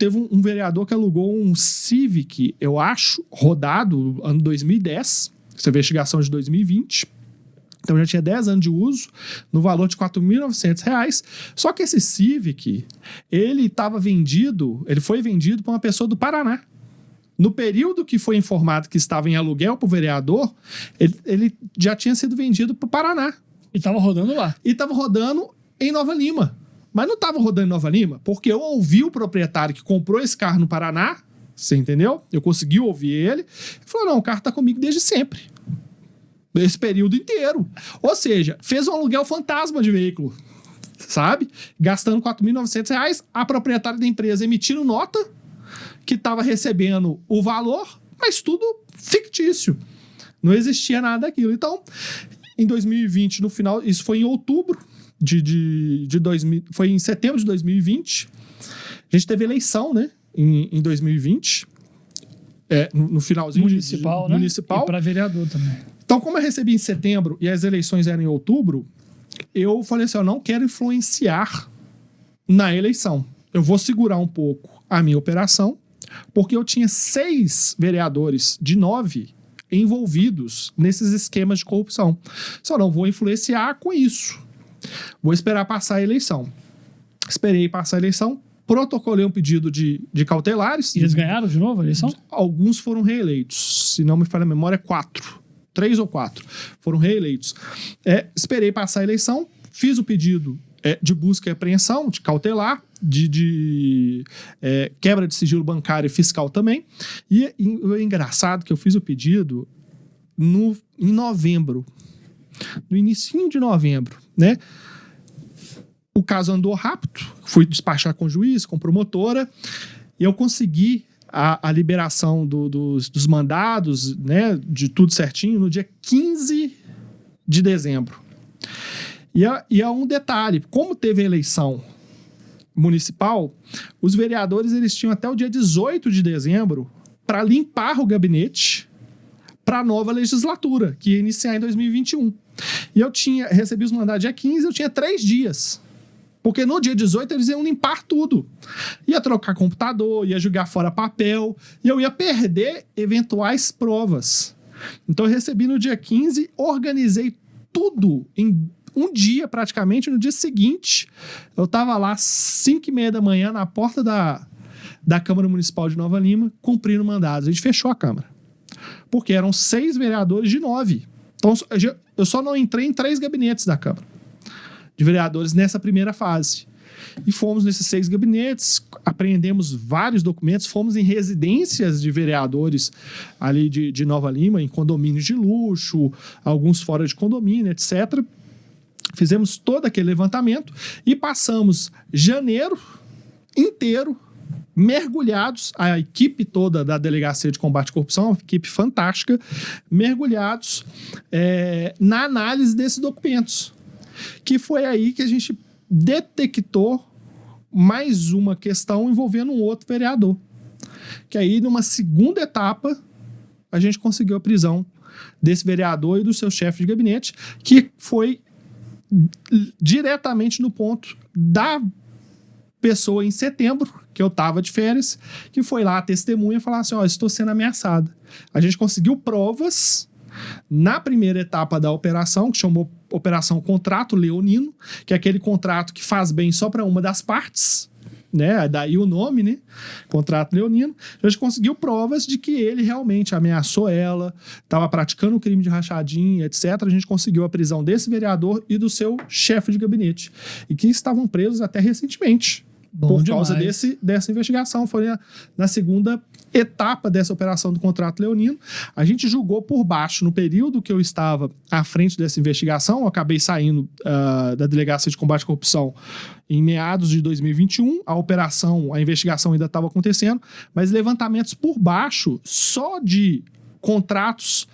teve um vereador que alugou um Civic, eu acho, rodado, ano 2010, essa investigação de 2020, então já tinha 10 anos de uso, no valor de R$ 4.900. Só que esse Civic, ele foi vendido para uma pessoa do Paraná. No período que foi informado que estava em aluguel para o vereador, ele já tinha sido vendido para o Paraná. E estava rodando lá. E estava rodando em Nova Lima. Mas não estava rodando em Nova Lima, porque eu ouvi o proprietário que comprou esse carro no Paraná. Você entendeu? Eu consegui ouvir ele. Ele falou, não, o carro tá comigo desde sempre. Esse período inteiro. Ou seja, fez um aluguel fantasma de veículo. Sabe? Gastando R$ 4.900, a proprietária da empresa emitindo nota que estava recebendo o valor, mas tudo fictício. Não existia nada daquilo. Então, em 2020, no final, isso foi em outubro de 2000, foi em setembro de 2020. A gente teve eleição, né? Em 2020, no finalzinho municipal, né? municipal. E para vereador também. Então, como eu recebi em setembro e as eleições eram em outubro, eu falei assim, eu não quero influenciar na eleição. Eu vou segurar um pouco a minha operação, porque eu tinha 6 vereadores de 9 envolvidos nesses esquemas de corrupção. Só não vou influenciar com isso. Vou esperar passar a eleição. Esperei passar a eleição, protocolei um pedido de cautelares. E eles ganharam de novo a eleição? Alguns foram reeleitos. Se não me falha a memória, 4. 3 ou 4 foram reeleitos. Esperei passar a eleição, fiz o pedido de busca e apreensão, de cautelar, de quebra de sigilo bancário e fiscal também. E o engraçado que eu fiz o pedido em novembro, no inicinho de novembro, né? O caso andou rápido, fui despachar com o juiz, com a promotora, e eu consegui a liberação dos mandados, né, de tudo certinho, no dia 15 de dezembro. E há um detalhe, como teve a eleição municipal, os vereadores eles tinham até o dia 18 de dezembro para limpar o gabinete para a nova legislatura, que ia iniciar em 2021. E eu recebi os mandados dia 15, eu tinha 3 dias. Porque no dia 18 eles iam limpar tudo. Ia trocar computador, ia jogar fora papel, e eu ia perder eventuais provas. Então eu recebi no dia 15, organizei tudo em um dia praticamente. No dia seguinte, eu estava lá 5h30 da manhã na porta da Câmara Municipal de Nova Lima, cumprindo mandados. A gente fechou a Câmara. Porque eram 6 vereadores de 9. Então eu só não entrei em 3 gabinetes da Câmara de vereadores nessa primeira fase. E fomos nesses 6 gabinetes, apreendemos vários documentos, fomos em residências de vereadores ali de Nova Lima, em condomínios de luxo, alguns fora de condomínio, etc. Fizemos todo aquele levantamento e passamos janeiro inteiro mergulhados, a equipe toda da Delegacia de Combate à Corrupção, uma equipe fantástica, mergulhados na análise desses documentos. Que foi aí que a gente detectou mais uma questão envolvendo um outro vereador. Que aí, numa segunda etapa, a gente conseguiu a prisão desse vereador e do seu chefe de gabinete, que foi diretamente no ponto da pessoa em setembro, que eu estava de férias, que foi lá a testemunha falar assim, estou sendo ameaçada. A gente conseguiu provas na primeira etapa da operação, que chamou Operação Contrato Leonino, que é aquele contrato que faz bem só para uma das partes, né? Daí o nome, né? Contrato Leonino. A gente conseguiu provas de que ele realmente ameaçou ela, estava praticando um crime de rachadinha, etc. A gente conseguiu a prisão desse vereador e do seu chefe de gabinete, e que estavam presos até recentemente. Por causa dessa investigação. Foi na segunda etapa dessa operação do contrato leonino. A gente julgou por baixo no período que eu estava à frente dessa investigação. Eu acabei saindo da Delegacia de Combate à Corrupção em meados de 2021. A investigação ainda estava acontecendo, mas levantamentos por baixo só de contratos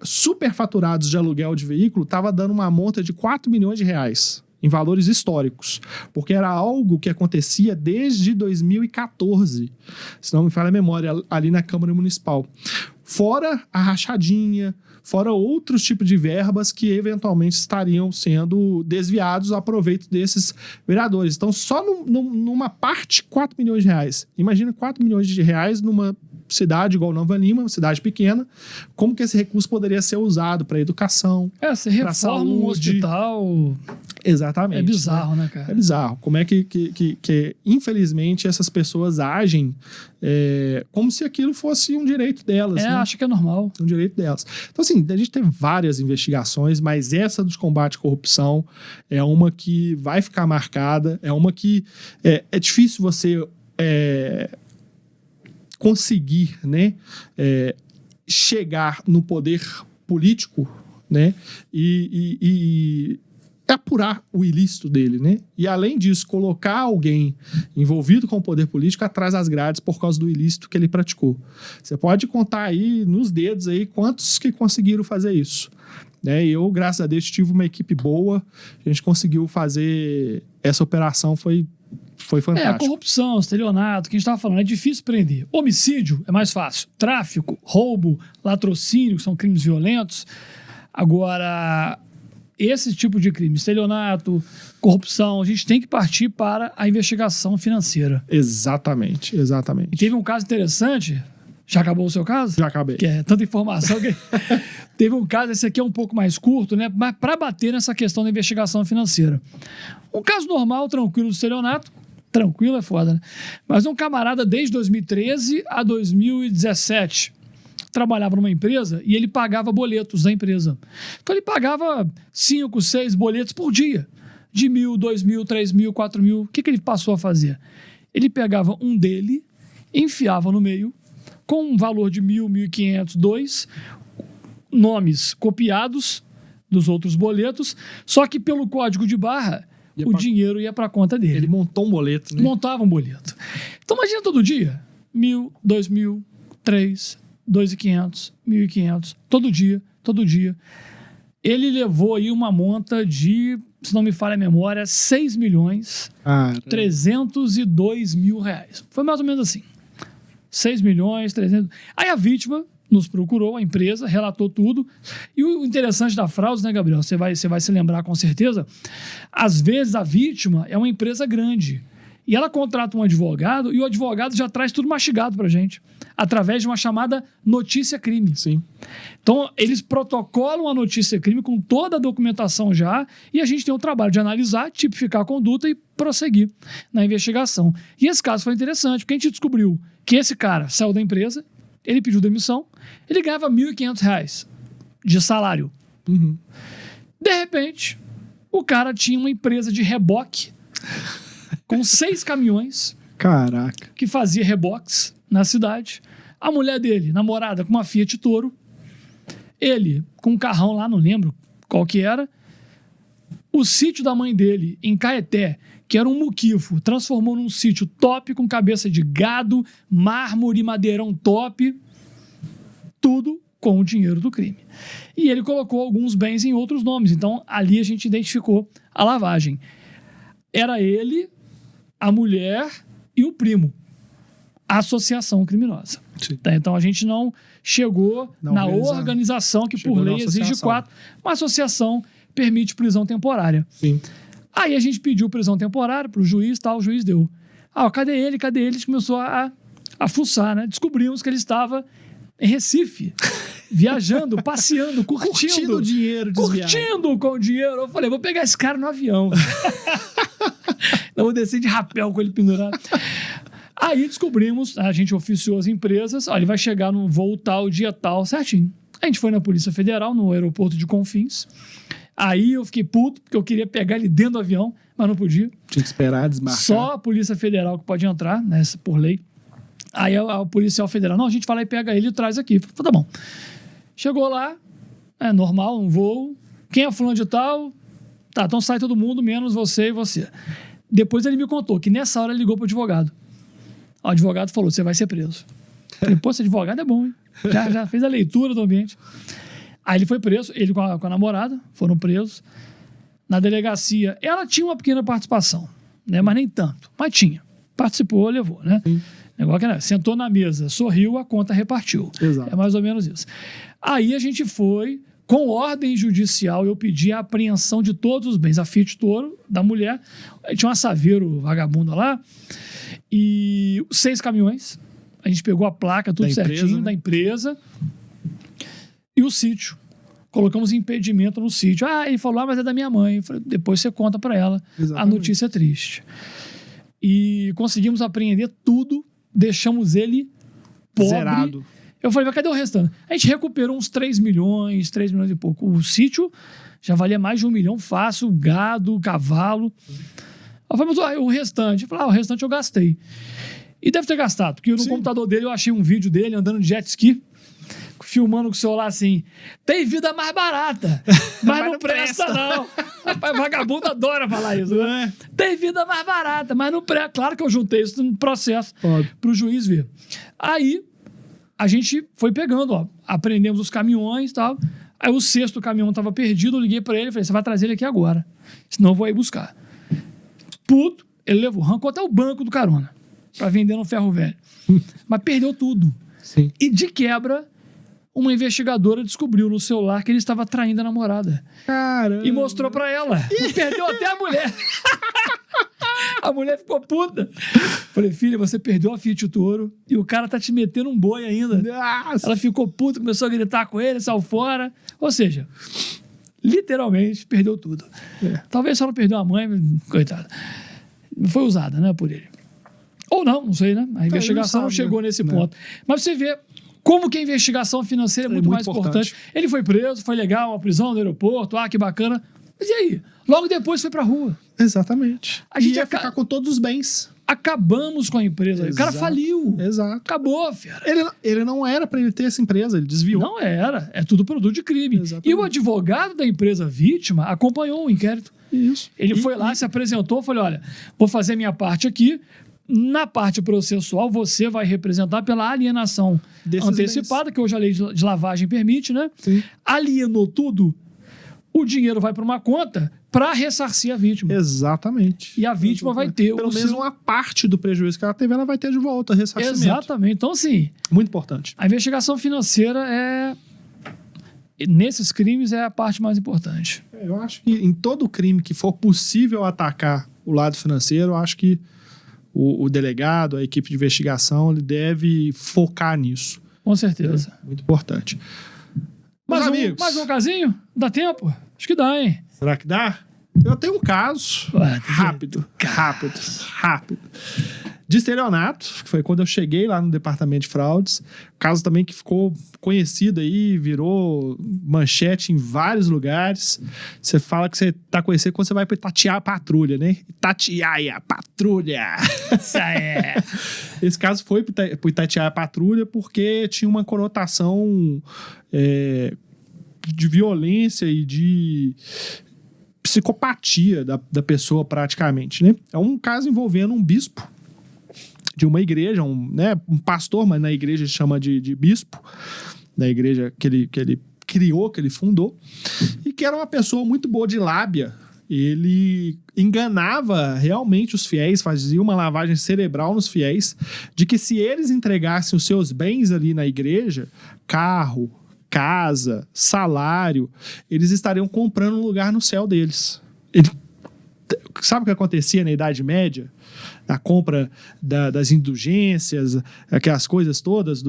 superfaturados de aluguel de veículo estava dando uma monta de R$4 milhões. Em valores históricos, porque era algo que acontecia desde 2014, se não me falha a memória, ali na Câmara Municipal. Fora a rachadinha, fora outros tipos de verbas que eventualmente estariam sendo desviados a proveito desses vereadores. Então, só numa parte, R$4 milhões. Imagina R$4 milhões numa cidade igual Nova Lima, uma cidade pequena, como que esse recurso poderia ser usado para educação, você reforma saúde, um hospital. Exatamente. É bizarro, né, cara? É bizarro. Como é que infelizmente, essas pessoas agem como se aquilo fosse um direito delas. Né? Acho que é normal. Um direito delas. Então, assim, a gente tem várias investigações, mas essa dos combate à corrupção é uma que vai ficar marcada, é uma que é difícil você conseguir, né, chegar no poder político, né, e apurar o ilícito dele, né? E além disso, colocar alguém envolvido com o poder político atrás das grades por causa do ilícito que ele praticou. Você pode contar aí nos dedos aí quantos que conseguiram fazer isso. Né? E eu, graças a Deus, tive uma equipe boa, a gente conseguiu fazer essa operação, foi foi fantástico. Corrupção, estelionato, que a gente estava falando, é difícil prender. Homicídio é mais fácil. Tráfico, roubo, latrocínio, que são crimes violentos. Agora, esse tipo de crime, estelionato, corrupção, a gente tem que partir para a investigação financeira. Exatamente. E teve um caso interessante. Já acabou o seu caso? Já acabei. Que é tanta informação que... Teve um caso, esse aqui é um pouco mais curto, né? Mas para bater nessa questão da investigação financeira. Um caso normal, tranquilo, do estelionato. Tranquilo é foda, né? Mas um camarada, desde 2013 a 2017, trabalhava numa empresa e ele pagava boletos da empresa. Então ele pagava 5, 6 boletos por dia. De 1.000, 2.000, 3.000, 4.000. O que ele passou a fazer? Ele pegava um dele, enfiava no meio, com um valor de 1.000, 1.500, 2 nomes copiados dos outros boletos, só que pelo código de barra, dinheiro ia para a conta dele. Ele montou um boleto, né? Montava um boleto. Então imagina todo dia, 1.000, 2.000, 3, 2.500, 1.500, todo dia. Ele levou aí uma monta de, se não me falha a memória, 6 milhões, 302 mil reais. Foi mais ou menos assim. 6 milhões, 300... Aí a vítima nos procurou, a empresa, relatou tudo. E o interessante da fraude, né, Gabriel? Você vai se lembrar com certeza. Às vezes a vítima é uma empresa grande. E ela contrata um advogado e o advogado já traz tudo mastigado pra gente. Através de uma chamada notícia-crime. Sim. Então, eles protocolam a notícia-crime com toda a documentação já e a gente tem o trabalho de analisar, tipificar a conduta e prosseguir na investigação. E esse caso foi interessante, porque a gente descobriu que esse cara saiu da empresa, ele pediu demissão, ele ganhava R$ 1.500 de salário. Uhum. De repente, o cara tinha uma empresa de reboque com 6 caminhões. Caraca. Que fazia reboques na cidade. A mulher dele, namorada, com uma Fiat Toro. Ele, com um carrão lá, não lembro qual que era. O sítio da mãe dele, em Caeté, que era um muquifo, transformou num sítio top, com cabeça de gado, mármore, madeirão top. Tudo com o dinheiro do crime. E ele colocou alguns bens em outros nomes. Então, ali a gente identificou a lavagem. Era ele, a mulher e o primo. Associação criminosa. Tá? Então, a gente não chegou na organização que, por lei, exige 4. Uma associação permite prisão temporária. Sim. Aí a gente pediu prisão temporária para o juiz, tal, o juiz deu. Cadê ele? A gente começou a fuçar, né? Descobrimos que ele estava em Recife, viajando, passeando, curtindo o dinheiro, curtindo com o dinheiro. Eu falei, vou pegar esse cara no avião. Não vou descer de rapel com ele pendurado. Aí descobrimos, a gente oficiou as empresas, ele vai chegar no voo tal, dia tal, certinho. A gente foi na Polícia Federal, no aeroporto de Confins. Aí eu fiquei puto, porque eu queria pegar ele dentro do avião, mas não podia. Tinha que esperar desmarcar. Só a Polícia Federal que pode entrar, né, por lei. Aí o policial federal, não, a gente vai lá e pega ele e traz aqui. Falei, tá bom. Chegou lá, normal, um voo. Quem é fulano de tal? Tá, então sai todo mundo, menos você e você. Depois ele me contou que nessa hora ele ligou pro advogado. O advogado falou, você vai ser preso. Falei, pô, esse advogado é bom, hein? Já fez a leitura do ambiente. Aí ele foi preso, ele com a namorada, foram presos. Na delegacia, ela tinha uma pequena participação, né? Mas nem tanto. Mas tinha. Participou, levou, né? Sim. Negócio que, né? Sentou na mesa, sorriu, a conta repartiu. Exato. É mais ou menos isso. Aí a gente foi, com ordem judicial, eu pedi a apreensão de todos os bens. A Fiat Toro, da mulher, tinha uma Saveiro vagabunda lá, e 6 caminhões. A gente pegou a placa, tudo certinho, da empresa. E o sítio. Colocamos impedimento no sítio. Ele falou, mas é da minha mãe. Eu falei, depois você conta para ela. Exatamente. A notícia é triste. E conseguimos apreender tudo. Deixamos ele pobre. Zerado. Eu falei, mas cadê o restante? A gente recuperou uns 3 milhões e pouco. O sítio já valia mais de 1 milhão fácil, gado, cavalo. Eu falei, mas o restante? Eu falei, o restante eu gastei. E deve ter gastado, porque no computador dele eu achei um vídeo dele andando de jet ski, filmando com o celular assim, tem vida mais barata, mas não presta não. Rapaz, vagabundo adora falar isso, né? Tem vida mais barata, mas não presta. Claro que eu juntei isso no processo para o juiz ver. Aí a gente foi pegando, apreendemos os caminhões e tal. Aí o 6º caminhão estava perdido, eu liguei para ele e falei, você vai trazer ele aqui agora, senão eu vou aí buscar. Puto, ele levou, arrancou até o banco do carona pra vender no ferro velho. Mas perdeu tudo. Sim. E de quebra, uma investigadora descobriu no celular que ele estava traindo a namorada. Caramba. E mostrou pra ela. E perdeu até a mulher. A mulher ficou puta. Falei, filha, você perdeu a Fiat Toro e o cara tá te metendo um boi ainda. Nossa. Ela ficou puta, começou a gritar com ele, saiu fora. Ou seja, literalmente perdeu tudo. Talvez só não perdeu a mãe, coitada. Foi usada, né, por ele. Ou não sei, né? A investigação não chegou nesse ponto. Mas você vê como que a investigação financeira é muito mais importante. Ele foi preso, foi legal, uma prisão no aeroporto, que bacana. Mas e aí? Logo depois foi pra rua. Exatamente. A gente ia ficar com todos os bens. Acabamos com a empresa. Exato. O cara faliu. Exato. Acabou, fera. Ele não era pra ele ter essa empresa, ele desviou. Não era. É tudo produto de crime. Exatamente. E o advogado da empresa vítima acompanhou o inquérito. Isso. Ele foi lá, se apresentou, falou, olha, vou fazer minha parte aqui. Na parte processual, você vai representar pela alienação antecipada, que hoje a lei de lavagem permite, né? Sim. Alienou tudo, o dinheiro vai para uma conta para ressarcir a vítima. Exatamente. E a vítima vai ter pelo menos uma parte do prejuízo que ela teve, ela vai ter de volta, ressarcimento. Exatamente. Então, assim, muito importante. a investigação financeira nesses crimes é a parte mais importante. Eu acho que em todo crime que for possível atacar o lado financeiro, eu acho que o delegado, a equipe de investigação, ele deve focar nisso. Com certeza. Muito importante. Mais amigos, mais um casinho? Dá tempo? Acho que dá, hein? será que dá? Eu tenho um caso rápido. De estelionato, que foi quando eu cheguei lá no departamento de fraudes. Caso também que ficou conhecido aí, virou manchete em vários lugares. Você fala que você tá conhecido quando você vai pra Itatiaia Patrulha, né? Itatiaia Patrulha! Isso é. Esse caso foi pro Itatiaia Patrulha porque tinha uma conotação de violência e de psicopatia da pessoa praticamente, né? É um caso envolvendo um bispo de uma igreja, um pastor, mas na igreja ele chama de bispo, na igreja que ele criou, que ele fundou, e que era uma pessoa muito boa de lábia. Ele enganava realmente os fiéis, fazia uma lavagem cerebral nos fiéis, de que se eles entregassem os seus bens ali na igreja, carro, casa, salário, eles estariam comprando um lugar no céu deles. Sabe o que acontecia na Idade Média? A compra das indulgências, aquelas coisas todas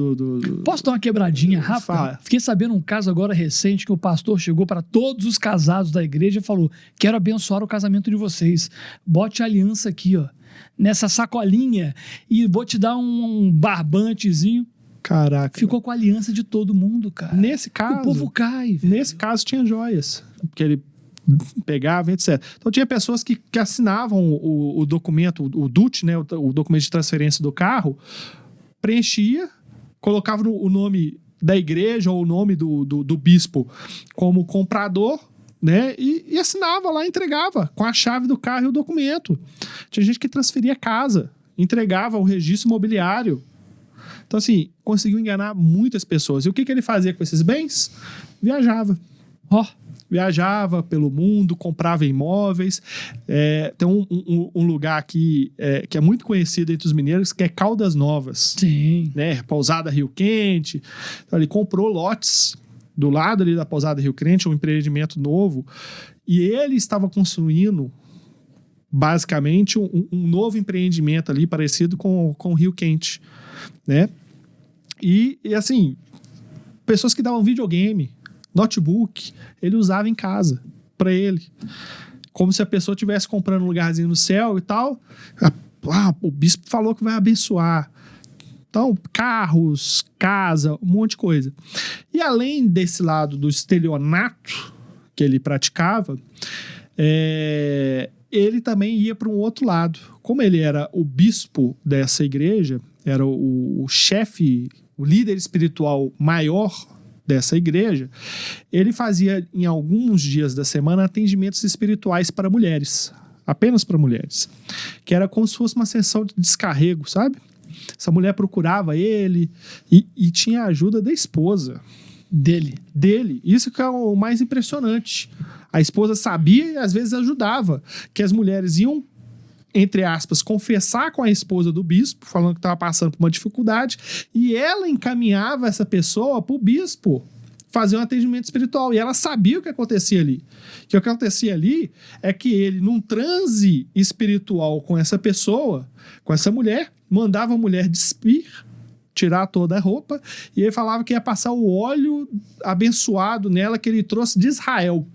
Posso dar uma quebradinha rápida? Fala. Fiquei sabendo um caso agora recente que o pastor chegou para todos os casados da igreja e falou: quero abençoar o casamento de vocês. Bote a aliança aqui, ó, nessa sacolinha, e vou te dar um barbantezinho. Caraca. Ficou com a aliança de todo mundo, cara. Nesse caso, o povo cai. Velho. Nesse caso tinha joias, porque ele pegava, etc. Então tinha pessoas que assinavam o documento, o DUT, né, o documento de transferência do carro, preenchia, colocava o nome da igreja ou o nome do bispo como comprador, né, e assinava lá, entregava com a chave do carro e o documento. Tinha gente que transferia casa, entregava o registro imobiliário. Então, assim, conseguiu enganar muitas pessoas. E o que ele fazia com esses bens? Viajava. Viajava pelo mundo, comprava imóveis. Tem um lugar aqui que é muito conhecido entre os mineiros, que é Caldas Novas. Sim. Né? Pousada Rio Quente. Então, ele comprou lotes do lado ali da Pousada Rio Quente, um empreendimento novo. E ele estava construindo, basicamente, um novo empreendimento ali, parecido com o Rio Quente. Né? E assim, pessoas que davam videogame, notebook, ele usava em casa para ele, como se a pessoa estivesse comprando um lugarzinho no céu e tal. O bispo falou que vai abençoar, então carros, casa, um monte de coisa. E além desse lado do estelionato que ele praticava, ele também ia para um outro lado. Como ele era o bispo dessa igreja, era o chefe, o líder espiritual maior dessa igreja, ele fazia em alguns dias da semana atendimentos espirituais para mulheres, apenas para mulheres, que era como se fosse uma sessão de descarrego, sabe? Essa mulher procurava ele e tinha a ajuda da esposa dele. Isso que é o mais impressionante. A esposa sabia e às vezes ajudava, que as mulheres iam entre aspas, confessar com a esposa do bispo, falando que estava passando por uma dificuldade, e ela encaminhava essa pessoa para o bispo fazer um atendimento espiritual, e ela sabia o que acontecia ali. Que o que acontecia ali é que ele, num transe espiritual com essa pessoa, com essa mulher, mandava a mulher despir, tirar toda a roupa, e ele falava que ia passar o óleo abençoado nela que ele trouxe de Israel,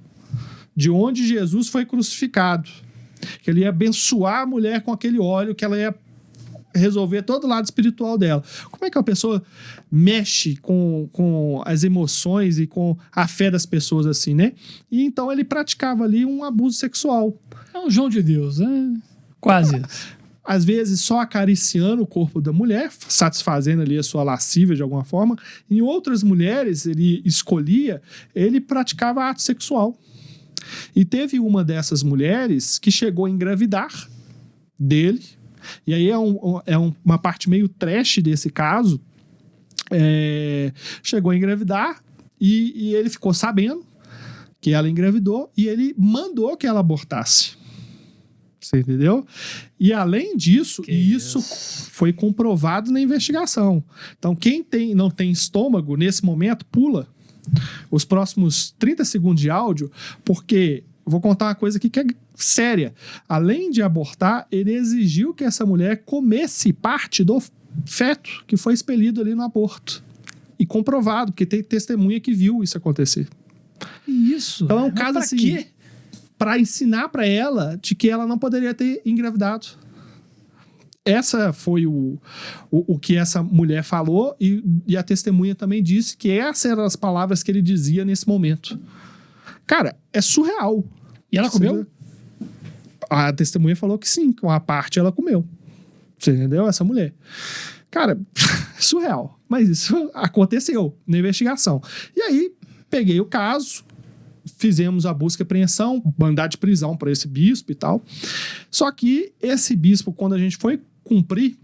de onde Jesus foi crucificado. Que ele ia abençoar a mulher com aquele óleo, que ela ia resolver todo o lado espiritual dela. Como é que a pessoa mexe com as emoções e com a fé das pessoas assim, né? E então ele praticava ali um abuso sexual. É um João de Deus, né? Quase. Às vezes só acariciando o corpo da mulher, satisfazendo ali a sua lascívia de alguma forma. Em outras mulheres, ele escolhia, ele praticava ato sexual. E teve uma dessas mulheres que chegou a engravidar dele. E aí é uma parte meio trash desse caso. Chegou a engravidar e ele ficou sabendo que ela engravidou e ele mandou que ela abortasse. Você entendeu? E além disso, isso foi comprovado na investigação. Então quem não tem estômago nesse momento, pula os próximos 30 segundos de áudio, porque eu vou contar uma coisa aqui que é séria. Além de abortar, ele exigiu que essa mulher comesse parte do feto que foi expelido ali no aborto. E comprovado, porque tem testemunha que viu isso acontecer. Isso. Então é um caso assim, para ensinar para ela de que ela não poderia ter engravidado. Essa foi o que essa mulher falou e a testemunha também disse que essas eram as palavras que ele dizia nesse momento. Cara, é surreal. E ela comeu? A testemunha falou que sim, que uma parte ela comeu. Você entendeu? Essa mulher. Cara, surreal. Mas isso aconteceu na investigação. E aí, peguei o caso, fizemos a busca e apreensão, mandar de prisão para esse bispo e tal. Só que esse bispo, quando a gente foi cumprir,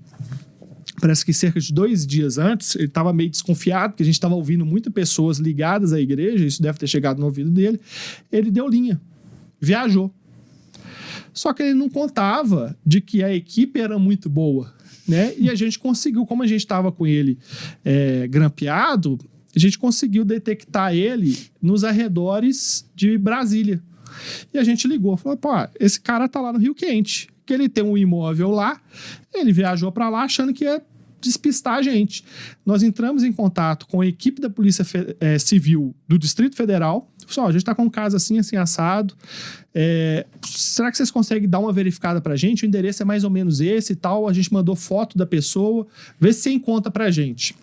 parece que cerca de 2 dias antes, ele estava meio desconfiado, porque a gente estava ouvindo muitas pessoas ligadas à igreja, isso deve ter chegado no ouvido dele, ele deu linha, viajou. Só que ele não contava de que a equipe era muito boa, né? E a gente conseguiu, como a gente estava com ele grampeado, a gente conseguiu detectar ele nos arredores de Brasília. E a gente ligou, falou, pô, esse cara tá lá no Rio Quente, que ele tem um imóvel lá, ele viajou para lá achando que ia despistar a gente. Nós entramos em contato com a equipe da Polícia Civil do Distrito Federal. Pessoal, a gente está com um caso assim, assim, assado. Será que vocês conseguem dar uma verificada pra gente? O endereço é mais ou menos esse e tal. A gente mandou foto da pessoa. Vê se você encontra pra gente.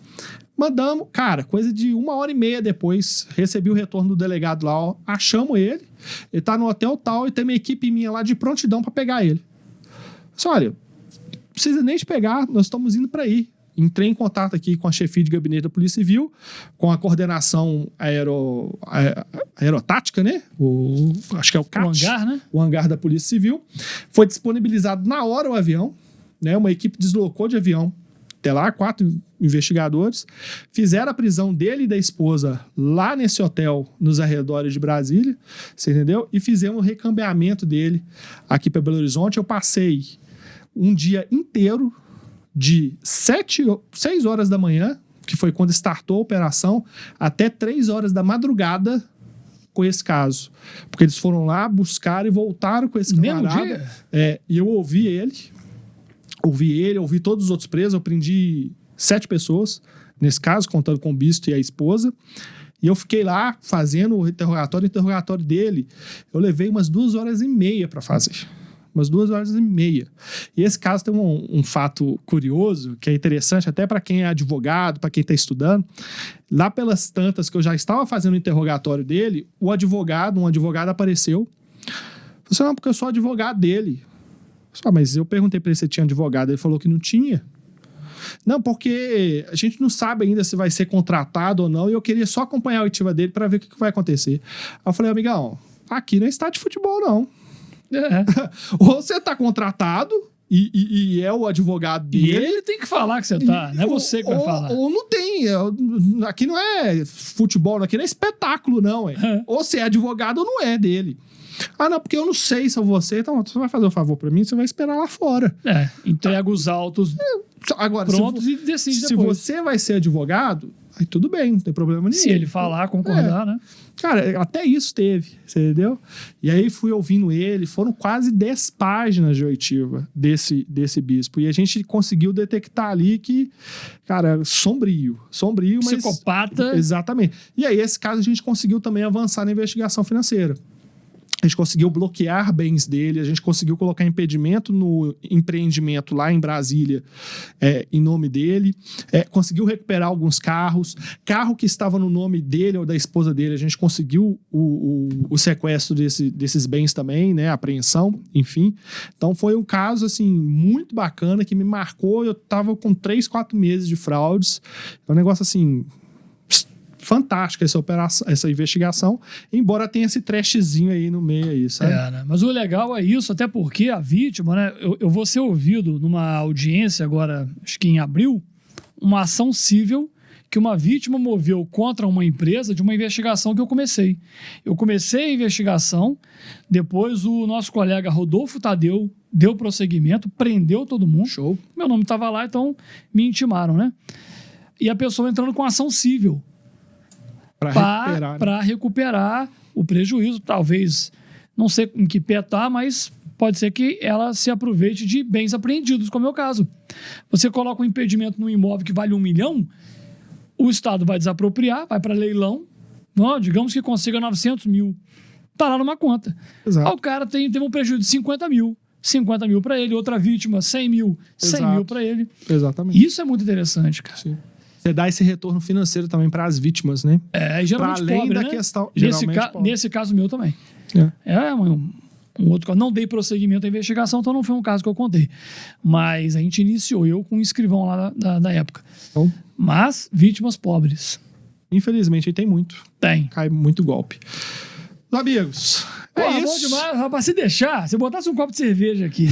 Mandamos, cara, coisa de 1h30 depois, recebi o retorno do delegado lá, ó, achamos ele tá no hotel tal e tem uma equipe minha lá de prontidão pra pegar ele. Só, olha, não precisa nem te pegar, nós estamos indo para aí. Entrei em contato aqui com a chefia de gabinete da Polícia Civil, com a coordenação aerotática, né? Acho que é o CAT. O hangar, né? O hangar da Polícia Civil. Foi disponibilizado na hora o avião, né? Uma equipe deslocou de avião até lá, 4 investigadores. Fizeram a prisão dele e da esposa lá nesse hotel, nos arredores de Brasília, você entendeu? E fizemos o recambiamento dele aqui para Belo Horizonte. Eu passei um dia inteiro de 6 horas da manhã, que foi quando startou a operação, até 3 horas da madrugada com esse caso. Porque eles foram lá, buscaram e voltaram com esse camarada. Mesmo dia? E eu ouvi ele, ouvi todos os outros presos, eu prendi 7 pessoas, nesse caso, contando com o bispo e a esposa. E eu fiquei lá fazendo o interrogatório dele. Eu levei umas 2h30 para fazer. Umas 2h30. E esse caso tem um fato curioso, que é interessante até para quem é advogado, para quem está estudando. Lá pelas tantas que eu já estava fazendo o interrogatório dele, um advogado apareceu. Falei assim, não, porque eu sou advogado dele. Mas eu perguntei para ele se tinha advogado, ele falou que não tinha. Não, porque a gente não sabe ainda se vai ser contratado ou não, e eu queria só acompanhar a oitiva dele para ver o que vai acontecer. Aí eu falei, amigão, aqui não é estádio de futebol, não. Ou você tá contratado e é o advogado dele. E ele tem que falar que você tá, não é você que vai falar. Ou não tem. Aqui não é futebol, aqui não é espetáculo, não. Ou você é advogado ou não é dele. Ah, não, porque eu não sei se eu vou ser, então você vai fazer um favor pra mim, você vai esperar lá fora. Entrega os autos Agora, prontos e decide se depois. você vai ser advogado, aí tudo bem, não tem problema nenhum. Se ele falar, concordar, né? Cara, até isso teve, você entendeu? E aí fui ouvindo ele, foram quase 10 páginas de oitiva desse bispo. E a gente conseguiu detectar ali que, cara, sombrio, mas... Psicopata. Exatamente. E aí, esse caso, a gente conseguiu também avançar na investigação financeira. A gente conseguiu bloquear bens dele, a gente conseguiu colocar impedimento no empreendimento lá em Brasília, em nome dele, conseguiu recuperar alguns carros, carro que estava no nome dele ou da esposa dele, a gente conseguiu o sequestro desses bens também, né, a apreensão, enfim. Então foi um caso, assim, muito bacana, que me marcou. Eu tava com 3, 4 meses de fraudes, é um negócio, assim... fantástica essa investigação, embora tenha esse trashzinho aí no meio aí, sabe? Né? Mas o legal é isso, até porque a vítima, né? Eu vou ser ouvido numa audiência agora, acho que em abril, uma ação civil que uma vítima moveu contra uma empresa de uma investigação que eu comecei. Eu comecei a investigação, depois o nosso colega Rodolfo Tadeu deu prosseguimento, prendeu todo mundo. Show. Meu nome estava lá, então me intimaram, né? E a pessoa entrando com ação civil. Para recuperar o prejuízo, talvez, não sei em que pé tá, mas pode ser que ela se aproveite de bens apreendidos, como é o caso. Você coloca um impedimento no imóvel que vale 1 milhão, o Estado vai desapropriar, vai para leilão, digamos que consiga 900 mil, tá lá numa conta. Exato. Aí o cara teve um prejuízo de 50 mil para ele, outra vítima 100 mil, 100 mil para ele. Exatamente. Isso é muito interessante, cara. Sim. Você dá esse retorno financeiro também para as vítimas, né? E geralmente pra além pobre, da né? questão... Nesse caso meu também. Um outro caso. Não dei prosseguimento à investigação, então não foi um caso que eu contei. Mas a gente iniciou, eu com um escrivão lá da época. Bom. Mas vítimas pobres. Infelizmente, aí tem muito. Cai muito golpe. Amigos, bom demais, rapaz. Se deixar, se botasse um copo de cerveja aqui,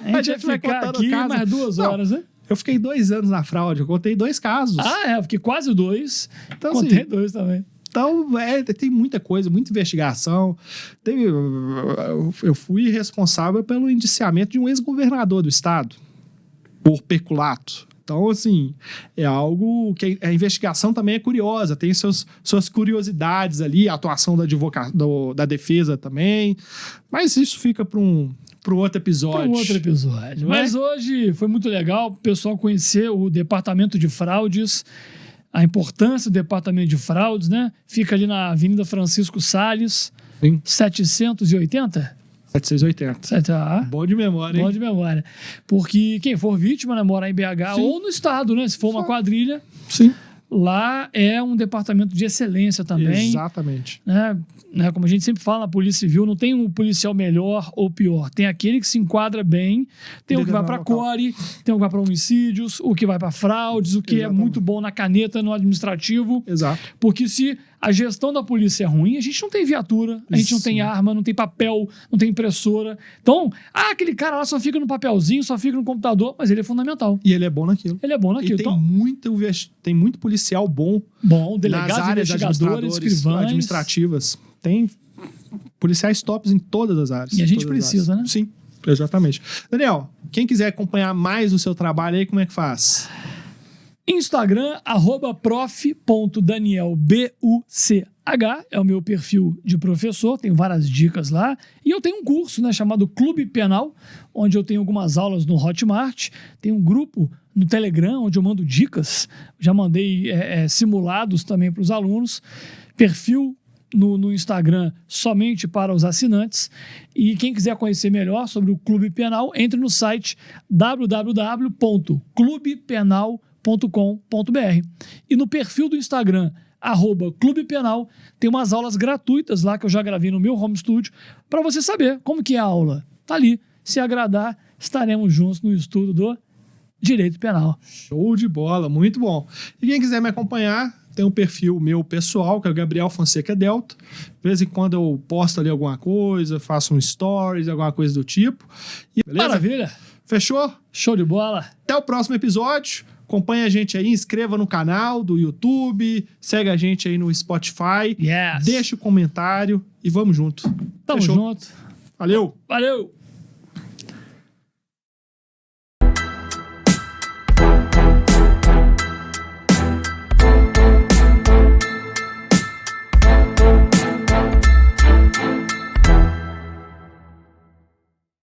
a gente ia ficar aqui mais 2 horas, né? Eu fiquei 2 anos na fraude, eu contei 2 casos. Eu fiquei quase 2. Então, contei 2 também. Então, tem muita coisa, muita investigação. Eu fui responsável pelo indiciamento de um ex-governador do estado por peculato. Então, assim, é algo que a investigação também é curiosa, tem suas curiosidades ali, a atuação da defesa também. Mas isso fica para outro episódio. Mas hoje foi muito legal o pessoal conhecer o Departamento de Fraudes, a importância do Departamento de Fraudes, né? Fica ali na Avenida Francisco Salles, 780? 780. Bom de memória, hein? Bom de memória. Porque quem for vítima, né, morar em BH ou no estado, né? Se for uma quadrilha. Sim. Lá é um departamento de excelência também. Exatamente. Né, como a gente sempre fala na Polícia Civil, não tem um policial melhor ou pior. Tem aquele que se enquadra bem, tem o que vai para core, tem o que vai para homicídios, o que vai para fraudes, o que é muito bom na caneta, no administrativo. Exato. Porque se a gestão da polícia é ruim, a gente não tem viatura, a gente não tem arma, não tem papel, não tem impressora. Então, aquele cara lá só fica no papelzinho, só fica no computador, mas ele é fundamental. E ele é bom naquilo. E tem muito policial bom. Delegados, nas áreas investigadores, escrivães. Administrativas. Tem policiais tops em todas as áreas. E a gente precisa, né? Sim, exatamente. Daniel, quem quiser acompanhar mais o seu trabalho aí, como é que faz? Instagram, @prof.danielbuch, é o meu perfil de professor, tenho várias dicas lá. E eu tenho um curso, né, chamado Clube Penal, onde eu tenho algumas aulas no Hotmart, tem um grupo no Telegram, onde eu mando dicas, já mandei simulados também para os alunos, perfil no Instagram somente para os assinantes. E quem quiser conhecer melhor sobre o Clube Penal, entre no site www.clubepenal.com.br. E no perfil do Instagram, @Clube Penal, tem umas aulas gratuitas lá que eu já gravei no meu home studio para você saber como que é a aula. Tá ali. Se agradar, estaremos juntos no estudo do Direito Penal. Show de bola, muito bom. E quem quiser me acompanhar, tem um perfil meu pessoal, que é o Gabriel Fonseca Delta. De vez em quando eu posto ali alguma coisa, faço um stories, alguma coisa do tipo. E, beleza? Maravilha. Fechou? Show de bola. Até o próximo episódio. Acompanha a gente aí, inscreva no canal do YouTube, segue a gente aí no Spotify, Yes. deixa o comentário e vamos junto. Tamo Fechou? junto. Valeu! Valeu!